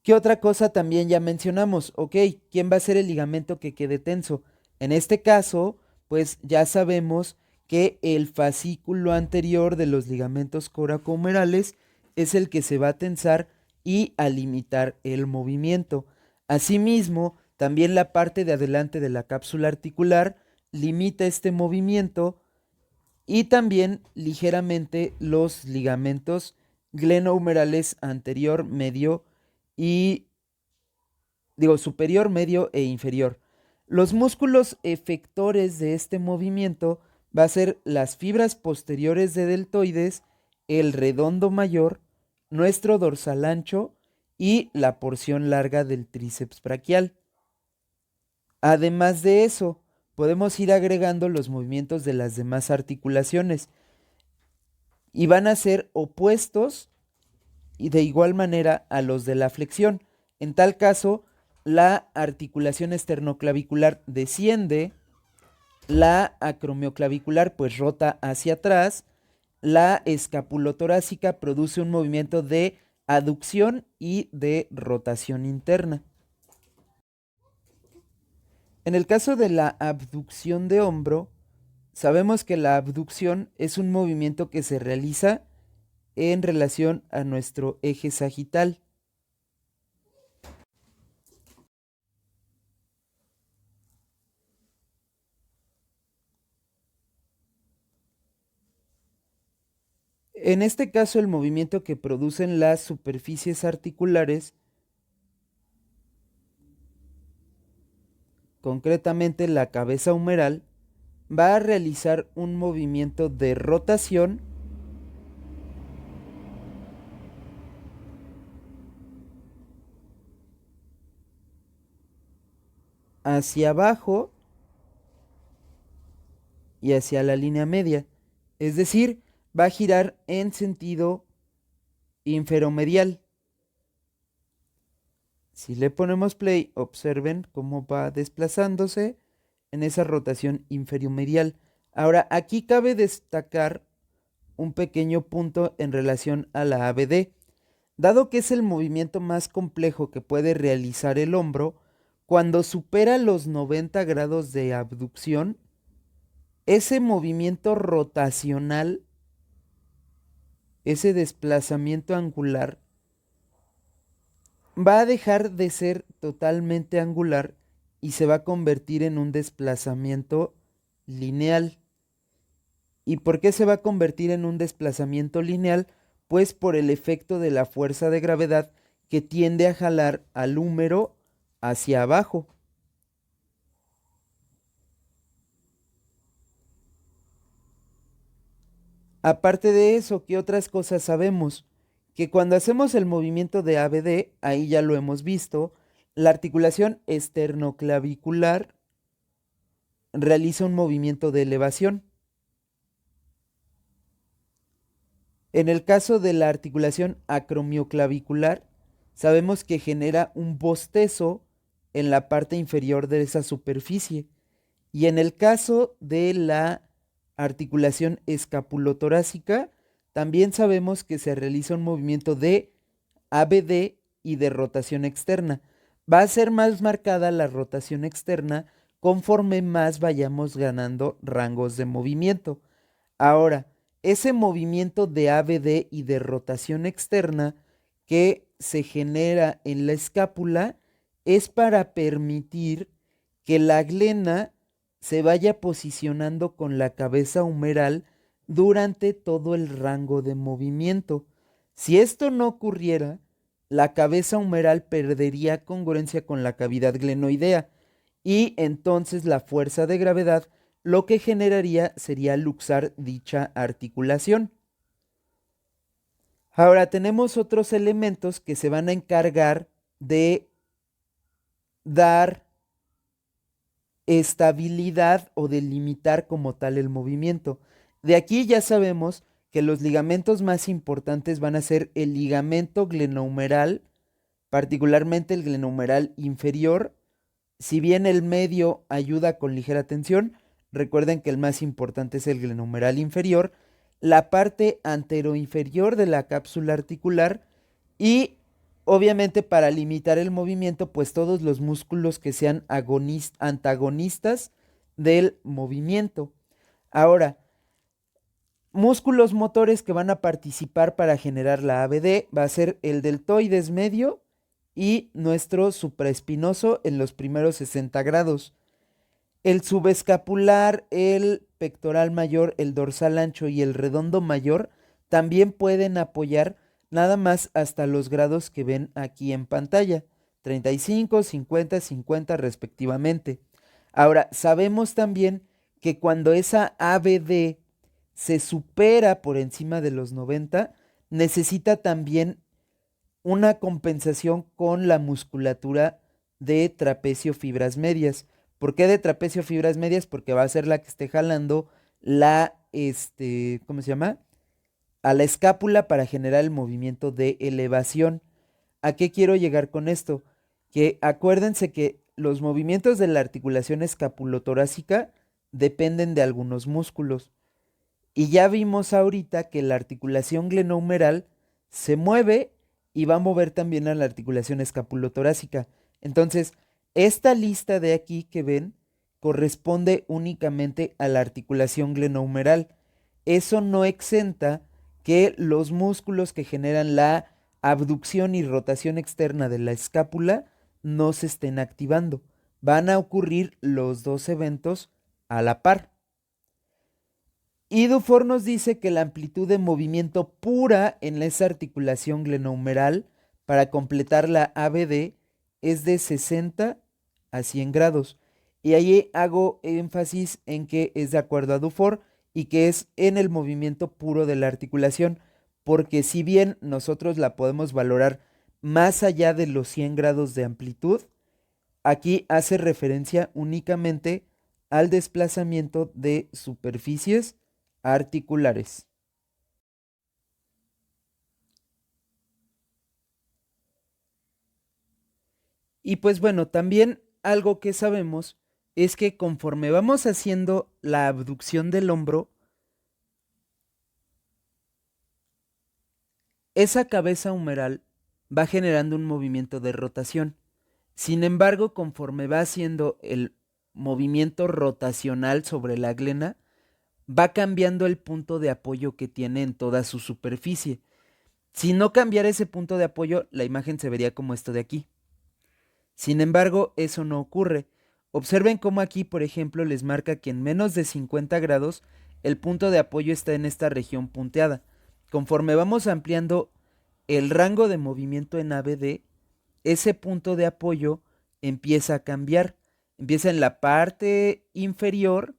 A: ¿Qué otra cosa también ya mencionamos? Ok, ¿quién va a ser el ligamento que quede tenso? En este caso, pues ya sabemos que el fascículo anterior de los ligamentos coracohumerales es el que se va a tensar y a limitar el movimiento. Asimismo, también la parte de adelante de la cápsula articular limita este movimiento y también ligeramente los ligamentos glenohumerales anterior, medio y superior, medio e inferior. Los músculos efectores de este movimiento va a ser las fibras posteriores de deltoides, el redondo mayor, nuestro dorsal ancho y la porción larga del tríceps braquial. Además de eso, podemos ir agregando los movimientos de las demás articulaciones y van a ser opuestos y de igual manera a los de la flexión. En tal caso, la articulación esternoclavicular desciende, la acromioclavicular pues rota hacia atrás, la escapulotorácica produce un movimiento de aducción y de rotación interna. En el caso de la abducción de hombro, sabemos que la abducción es un movimiento que se realiza en relación a nuestro eje sagital. En este caso, el movimiento que producen las superficies articulares, concretamente la cabeza humeral, va a realizar un movimiento de rotación hacia abajo y hacia la línea media. Es decir, va a girar en sentido inferomedial. Si le ponemos play, observen cómo va desplazándose en esa rotación inferiomedial. Ahora, aquí cabe destacar un pequeño punto en relación a la ABD. Dado que es el movimiento más complejo que puede realizar el hombro, cuando supera los 90 grados de abducción, ese movimiento rotacional, ese desplazamiento angular, va a dejar de ser totalmente angular y se va a convertir en un desplazamiento lineal. ¿Y por qué se va a convertir en un desplazamiento lineal? Pues por el efecto de la fuerza de gravedad que tiende a jalar al húmero hacia abajo. Aparte de eso, ¿qué otras cosas sabemos? Que cuando hacemos el movimiento de ABD, ahí ya lo hemos visto, la articulación esternoclavicular realiza un movimiento de elevación. En el caso de la articulación acromioclavicular, sabemos que genera un bostezo en la parte inferior de esa superficie. Y en el caso de la articulación escapulotorácica, también sabemos que se realiza un movimiento de ABD y de rotación externa. Va a ser más marcada la rotación externa conforme más vayamos ganando rangos de movimiento. Ahora, ese movimiento de ABD y de rotación externa que se genera en la escápula es para permitir que la glena se vaya posicionando con la cabeza humeral durante todo el rango de movimiento. Si esto no ocurriera, la cabeza humeral perdería congruencia con la cavidad glenoidea y entonces la fuerza de gravedad lo que generaría sería luxar dicha articulación. Ahora tenemos otros elementos que se van a encargar de dar estabilidad o de limitar como tal el movimiento. De aquí ya sabemos que los ligamentos más importantes van a ser el ligamento glenohumeral, particularmente el glenohumeral inferior. Si bien el medio ayuda con ligera tensión, recuerden que el más importante es el glenohumeral inferior, la parte anteroinferior de la cápsula articular y obviamente para limitar el movimiento, pues todos los músculos que sean antagonistas del movimiento. Ahora, músculos motores que van a participar para generar la ABD va a ser el deltoides medio y nuestro supraespinoso en los primeros 60 grados. El subescapular, el pectoral mayor, el dorsal ancho y el redondo mayor también pueden apoyar nada más hasta los grados que ven aquí en pantalla, 35, 50, 50 respectivamente. Ahora, sabemos también que cuando esa ABD se supera por encima de los 90, necesita también una compensación con la musculatura de trapecio fibras medias. ¿Por qué de trapecio fibras medias? Porque va a ser la que esté jalando la, ¿cómo se llama? A la escápula para generar el movimiento de elevación. ¿A qué quiero llegar con esto? Que acuérdense que los movimientos de la articulación escapulotorácica dependen de algunos músculos. Y ya vimos ahorita que la articulación glenohumeral se mueve y va a mover también a la articulación escapulotorácica. Entonces, esta lista de aquí que ven corresponde únicamente a la articulación glenohumeral. Eso no exenta que los músculos que generan la abducción y rotación externa de la escápula no se estén activando. Van a ocurrir los dos eventos a la par. Y Dufour nos dice que la amplitud de movimiento pura en esa articulación glenohumeral para completar la ABD es de 60 a 100 grados. Y ahí hago énfasis en que es de acuerdo a Dufour y que es en el movimiento puro de la articulación, porque si bien nosotros la podemos valorar más allá de los 100 grados de amplitud, aquí hace referencia únicamente al desplazamiento de superficies articulares. Y pues bueno, también algo que sabemos es que conforme vamos haciendo la abducción del hombro, esa cabeza humeral va generando un movimiento de rotación. Sin embargo, conforme va haciendo el movimiento rotacional sobre la glena, va cambiando el punto de apoyo que tiene en toda su superficie. Si no cambiara ese punto de apoyo, la imagen se vería como esto de aquí. Sin embargo, eso no ocurre. Observen cómo aquí, por ejemplo, les marca que en menos de 50 grados el punto de apoyo está en esta región punteada. Conforme vamos ampliando el rango de movimiento en ABD, ese punto de apoyo empieza a cambiar. Empieza en la parte inferior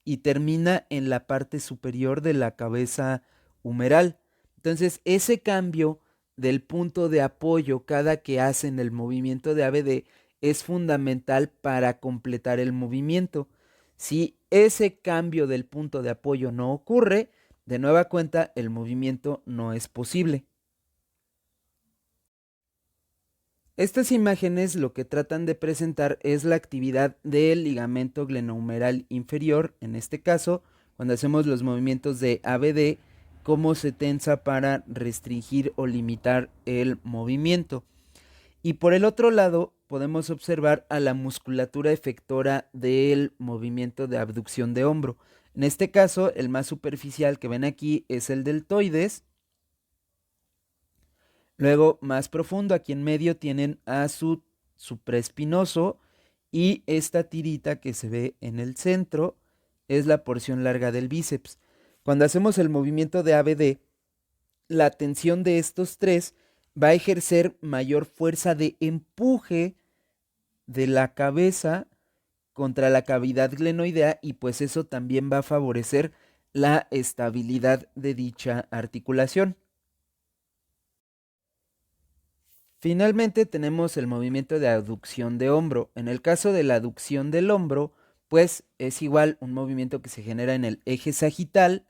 A: y termina en la parte superior de la cabeza humeral. Entonces, ese cambio del punto de apoyo cada que hacen el movimiento de ABD es fundamental para completar el movimiento. Si ese cambio del punto de apoyo no ocurre, de nueva cuenta el movimiento no es posible. Estas imágenes lo que tratan de presentar es la actividad del ligamento glenohumeral inferior, en este caso, cuando hacemos los movimientos de ABD, cómo se tensa para restringir o limitar el movimiento. Y por el otro lado, podemos observar a la musculatura efectora del movimiento de abducción de hombro. En este caso, el más superficial que ven aquí es el deltoides. Luego, más profundo, aquí en medio tienen a su supraespinoso, y esta tirita que se ve en el centro es la porción larga del bíceps. Cuando hacemos el movimiento de ABD, la tensión de estos tres va a ejercer mayor fuerza de empuje de la cabeza contra la cavidad glenoidea, y pues eso también va a favorecer la estabilidad de dicha articulación. Finalmente tenemos el movimiento de aducción de hombro. En el caso de la aducción del hombro, pues es igual un movimiento que se genera en el eje sagital,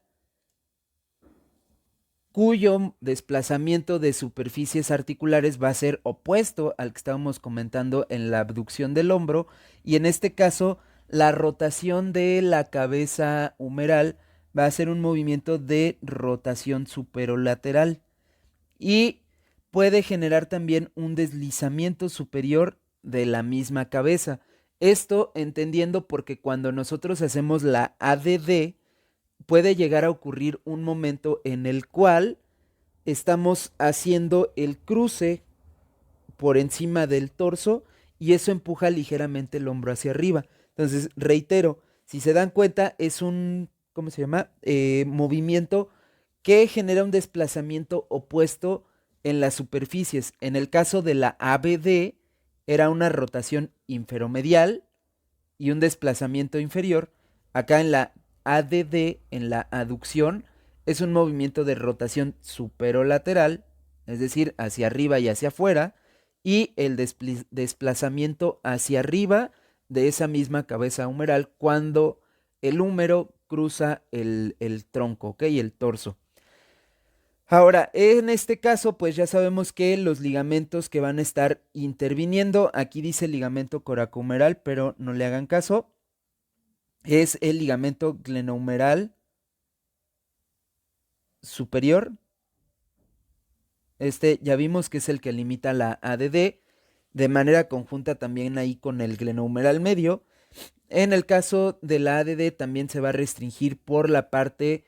A: cuyo desplazamiento de superficies articulares va a ser opuesto al que estábamos comentando en la abducción del hombro, y en este caso la rotación de la cabeza humeral va a ser un movimiento de rotación superolateral y puede generar también un deslizamiento superior de la misma cabeza. Esto entendiendo porque cuando nosotros hacemos la ADD, puede llegar a ocurrir un momento en el cual estamos haciendo el cruce por encima del torso y eso empuja ligeramente el hombro hacia arriba. Entonces, reitero, si se dan cuenta, es un, ¿cómo se llama? Movimiento que genera un desplazamiento opuesto en las superficies. En el caso de la ABD, era una rotación inferomedial y un desplazamiento inferior. Acá en la ADD, en la aducción, es un movimiento de rotación superolateral, es decir, hacia arriba y hacia afuera, y el desplazamiento hacia arriba de esa misma cabeza humeral cuando el húmero cruza el tronco, ¿ok? El torso. Ahora, en este caso, pues ya sabemos que los ligamentos que van a estar interviniendo, aquí dice ligamento coracohumeral, pero no le hagan caso, es el ligamento glenohumeral superior. Este ya vimos que es el que limita la ADD, de manera conjunta también ahí con el glenohumeral medio. En el caso de la ADD también se va a restringir por la parte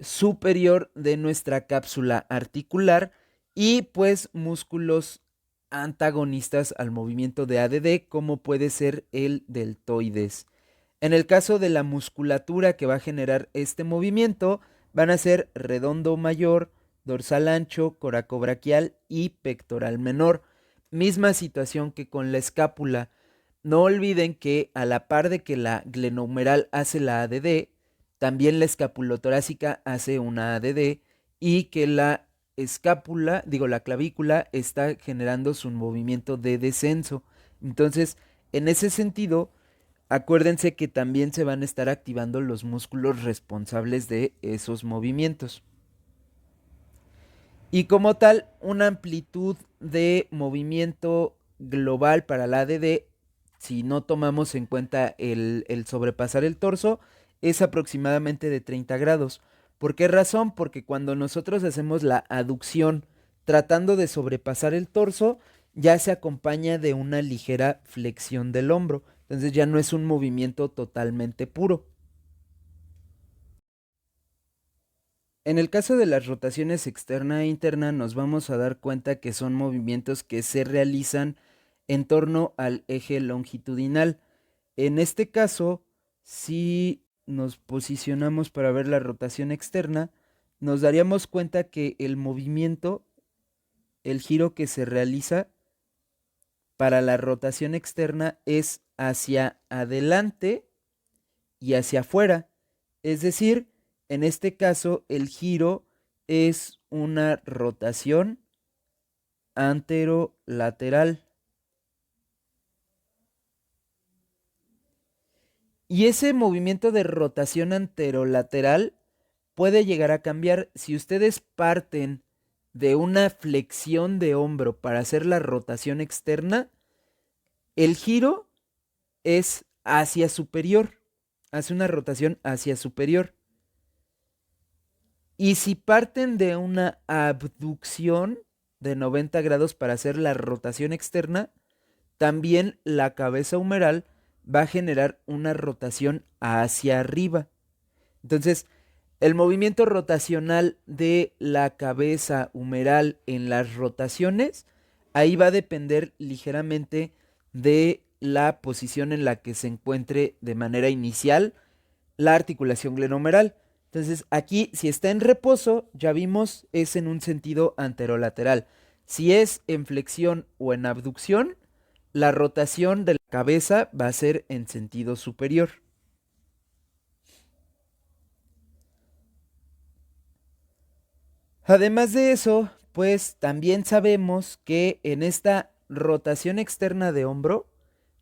A: superior de nuestra cápsula articular y pues músculos antagonistas al movimiento de ADD como puede ser el deltoides. En el caso de la musculatura que va a generar este movimiento van a ser redondo mayor, dorsal ancho, coracobraquial y pectoral menor. Misma situación que con la escápula. No olviden que a la par de que la glenohumeral hace la ADD, también la escapulotorácica hace una ADD y que la escápula, digo la clavícula, está generando su movimiento de descenso. Entonces, en ese sentido, acuérdense que también se van a estar activando los músculos responsables de esos movimientos. Y como tal, una amplitud de movimiento global para la ADD, si no tomamos en cuenta el sobrepasar el torso, es aproximadamente de 30 grados. ¿Por qué razón? Porque cuando nosotros hacemos la aducción tratando de sobrepasar el torso, ya se acompaña de una ligera flexión del hombro. Entonces ya no es un movimiento totalmente puro. En el caso de las rotaciones externa e interna, nos vamos a dar cuenta que son movimientos que se realizan en torno al eje longitudinal. En este caso, si nos posicionamos para ver la rotación externa, nos daríamos cuenta que el movimiento, el giro que se realiza para la rotación externa es hacia adelante y hacia afuera. Es decir, en este caso el giro es una rotación anterolateral. Y ese movimiento de rotación anterolateral puede llegar a cambiar si ustedes parten de una flexión de hombro para hacer la rotación externa. El giro es hacia superior, hace una rotación hacia superior. Y si parten de una abducción de 90 grados para hacer la rotación externa, también la cabeza humeral va a generar una rotación hacia arriba. Entonces, el movimiento rotacional de la cabeza humeral en las rotaciones, ahí va a depender ligeramente de la posición en la que se encuentre de manera inicial la articulación glenohumeral. Entonces, aquí, si está en reposo, ya vimos, es en un sentido anterolateral. Si es en flexión o en abducción, la rotación de la cabeza va a ser en sentido superior. Además de eso, pues también sabemos que en esta rotación externa de hombro,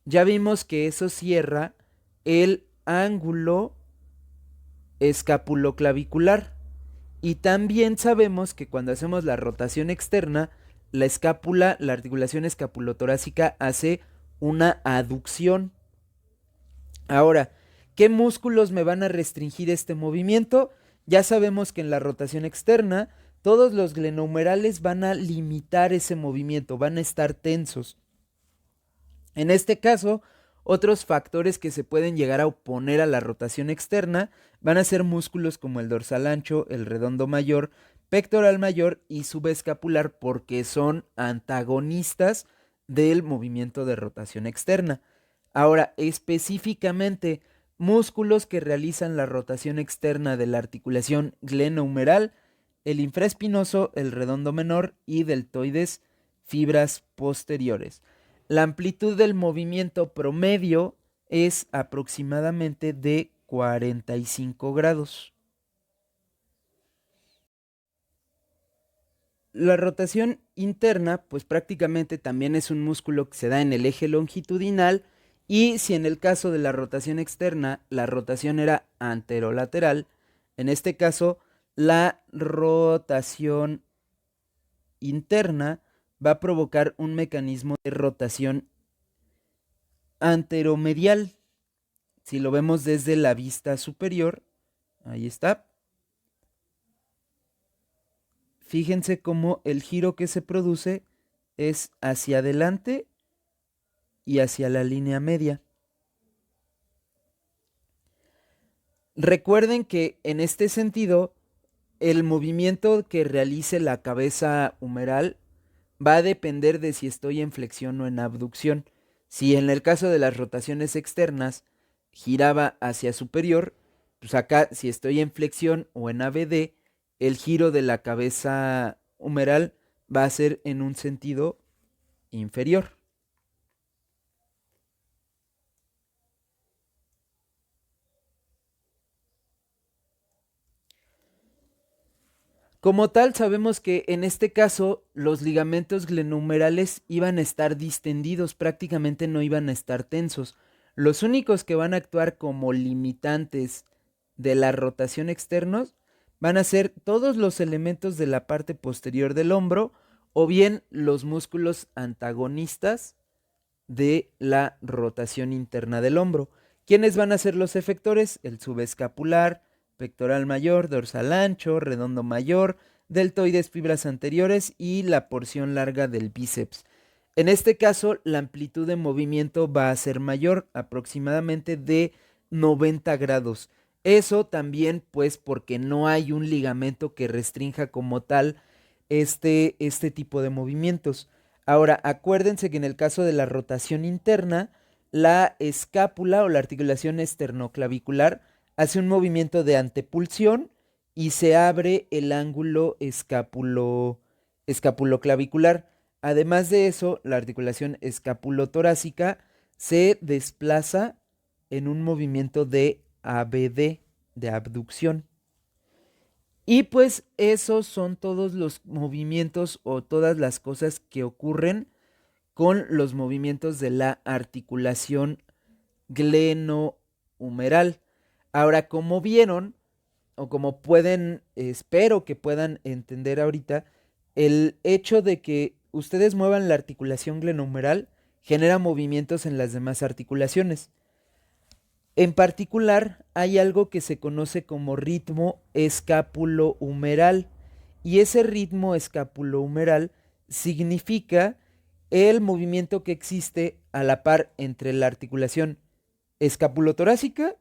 A: ya vimos que eso cierra el ángulo escapuloclavicular. Y también sabemos que cuando hacemos la rotación externa, la escápula, la articulación escapulotorácica hace una aducción. Ahora, ¿qué músculos me van a restringir este movimiento? Ya sabemos que en la rotación externa, todos los glenohumerales van a limitar ese movimiento, van a estar tensos. En este caso, otros factores que se pueden llegar a oponer a la rotación externa van a ser músculos como el dorsal ancho, el redondo mayor, pectoral mayor y subescapular, porque son antagonistas del movimiento de rotación externa. Ahora, específicamente, músculos que realizan la rotación externa de la articulación glenohumeral, el infraespinoso, el redondo menor y deltoides, fibras posteriores. La amplitud del movimiento promedio es aproximadamente de 45 grados. La rotación interna, pues prácticamente también es un músculo que se da en el eje longitudinal, y si en el caso de la rotación externa la rotación era anterolateral, en este caso la rotación interna va a provocar un mecanismo de rotación anteromedial. Si lo vemos desde la vista superior, ahí está. Fíjense cómo el giro que se produce es hacia adelante y hacia la línea media. Recuerden que en este sentido, el movimiento que realice la cabeza humeral va a depender de si estoy en flexión o en abducción. Si en el caso de las rotaciones externas giraba hacia superior, pues acá si estoy en flexión o en ABD, el giro de la cabeza humeral va a ser en un sentido inferior. Como tal, sabemos que en este caso los ligamentos glenohumerales iban a estar distendidos, prácticamente no iban a estar tensos. Los únicos que van a actuar como limitantes de la rotación externos van a ser todos los elementos de la parte posterior del hombro o bien los músculos antagonistas de la rotación interna del hombro. ¿Quiénes van a ser los efectores? El subescapular, pectoral mayor, dorsal ancho, redondo mayor, deltoides, fibras anteriores y la porción larga del bíceps. En este caso, la amplitud de movimiento va a ser mayor, aproximadamente de 90 grados. Eso también, pues, porque no hay un ligamento que restrinja como tal este tipo de movimientos. Ahora, acuérdense que en el caso de la rotación interna, la escápula o la articulación esternoclavicular hace un movimiento de antepulsión y se abre el ángulo escapuloclavicular. Además de eso, la articulación escapulotorácica se desplaza en un movimiento de ABD, de abducción. Y pues esos son todos los movimientos o todas las cosas que ocurren con los movimientos de la articulación glenohumeral. Ahora, como vieron, o como pueden, espero que puedan entender ahorita, el hecho de que ustedes muevan la articulación glenohumeral genera movimientos en las demás articulaciones. En particular, hay algo que se conoce como ritmo escapulohumeral, y ese ritmo escapulohumeral significa el movimiento que existe a la par entre la articulación escapulotorácica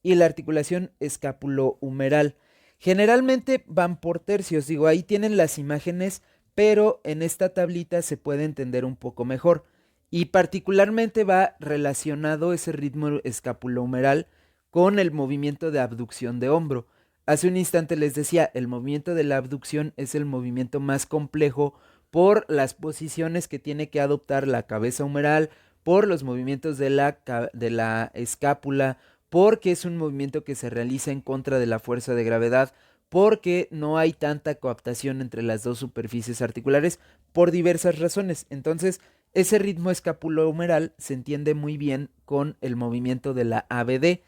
A: y la articulación escapulohumeral. Generalmente van por tercios, digo, ahí tienen las imágenes, pero en esta tablita se puede entender un poco mejor. Y particularmente va relacionado ese ritmo escapulohumeral con el movimiento de abducción de hombro. Hace un instante les decía, el movimiento de la abducción es el movimiento más complejo por las posiciones que tiene que adoptar la cabeza humeral, por los movimientos de la escápula, porque es un movimiento que se realiza en contra de la fuerza de gravedad, porque no hay tanta coaptación entre las dos superficies articulares, por diversas razones. Entonces, ese ritmo escapulohumeral se entiende muy bien con el movimiento de la ABD.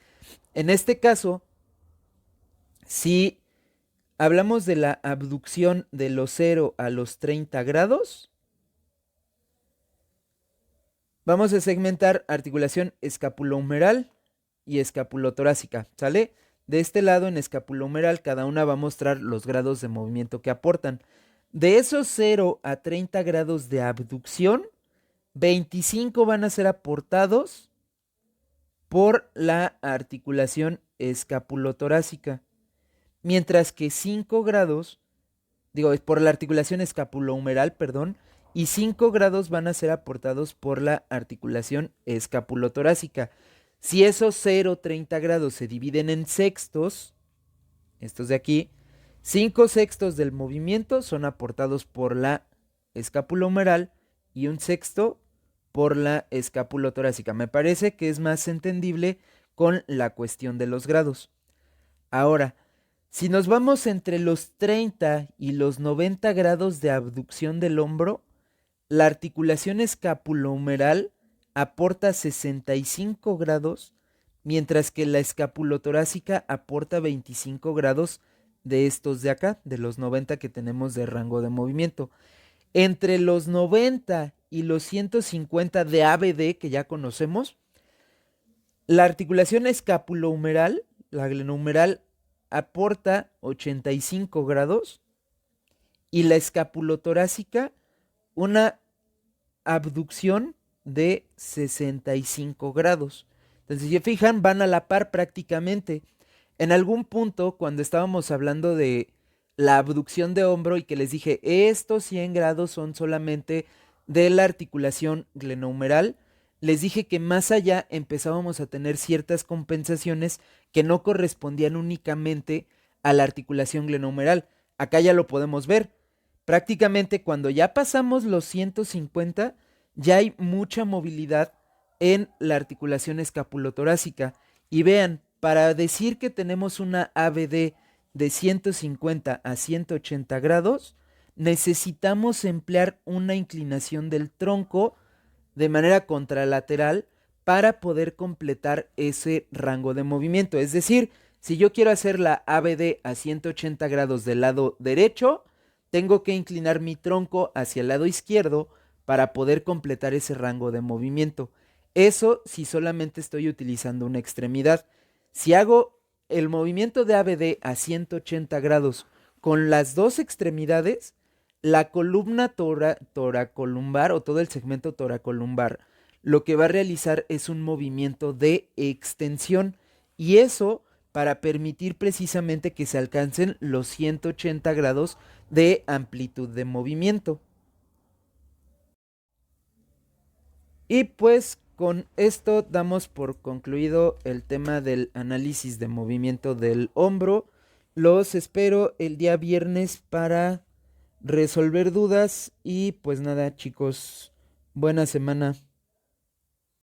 A: En este caso, si hablamos de la abducción de los 0 a los 30 grados, vamos a segmentar articulación escapulohumeral y escapulotorácica, ¿sale? De este lado en escapulohumeral cada una va a mostrar los grados de movimiento que aportan. De esos 0 a 30 grados de abducción, 25 van a ser aportados por la articulación escapulotorácica, mientras que 5 grados, digo, por la articulación escapulohumeral, perdón, y 5 grados van a ser aportados por la articulación escapulotorácica. Si esos 0,30 grados se dividen en sextos, estos de aquí, 5 sextos del movimiento son aportados por la escapulohumeral y un sexto por la escapulotorácica. Me parece que es más entendible con la cuestión de los grados. Ahora, si nos vamos entre los 30 y los 90 grados de abducción del hombro, la articulación escapulohumeral aporta 65 grados, mientras que la escapulotorácica aporta 25 grados de estos de acá, de los 90 que tenemos de rango de movimiento. Entre los 90 y los 150 de ABD que ya conocemos, la articulación escapulohumeral, la glenohumeral, aporta 85 grados y la escapulotorácica una abducción de 65 grados. Entonces, si se fijan, van a la par prácticamente. En algún punto, cuando estábamos hablando de la abducción de hombro y que les dije, estos 100 grados son solamente de la articulación glenohumeral, les dije que más allá empezábamos a tener ciertas compensaciones que no correspondían únicamente a la articulación glenohumeral. Acá ya lo podemos ver. Prácticamente cuando ya pasamos los 150, ya hay mucha movilidad en la articulación escapulotorácica. Y vean, para decir que tenemos una ABD de 150 a 180 grados, necesitamos emplear una inclinación del tronco de manera contralateral para poder completar ese rango de movimiento. Es decir, si yo quiero hacer la ABD a 180 grados del lado derecho, tengo que inclinar mi tronco hacia el lado izquierdo para poder completar ese rango de movimiento. Eso si solamente estoy utilizando una extremidad. Si hago el movimiento de ABD a 180 grados con las dos extremidades, la columna toracolumbar o todo el segmento toracolumbar lo que va a realizar es un movimiento de extensión y eso para permitir precisamente que se alcancen los 180 grados de amplitud de movimiento. Y pues con esto damos por concluido el tema del análisis de movimiento del hombro. Los espero el día viernes para resolver dudas y pues nada chicos, buena semana.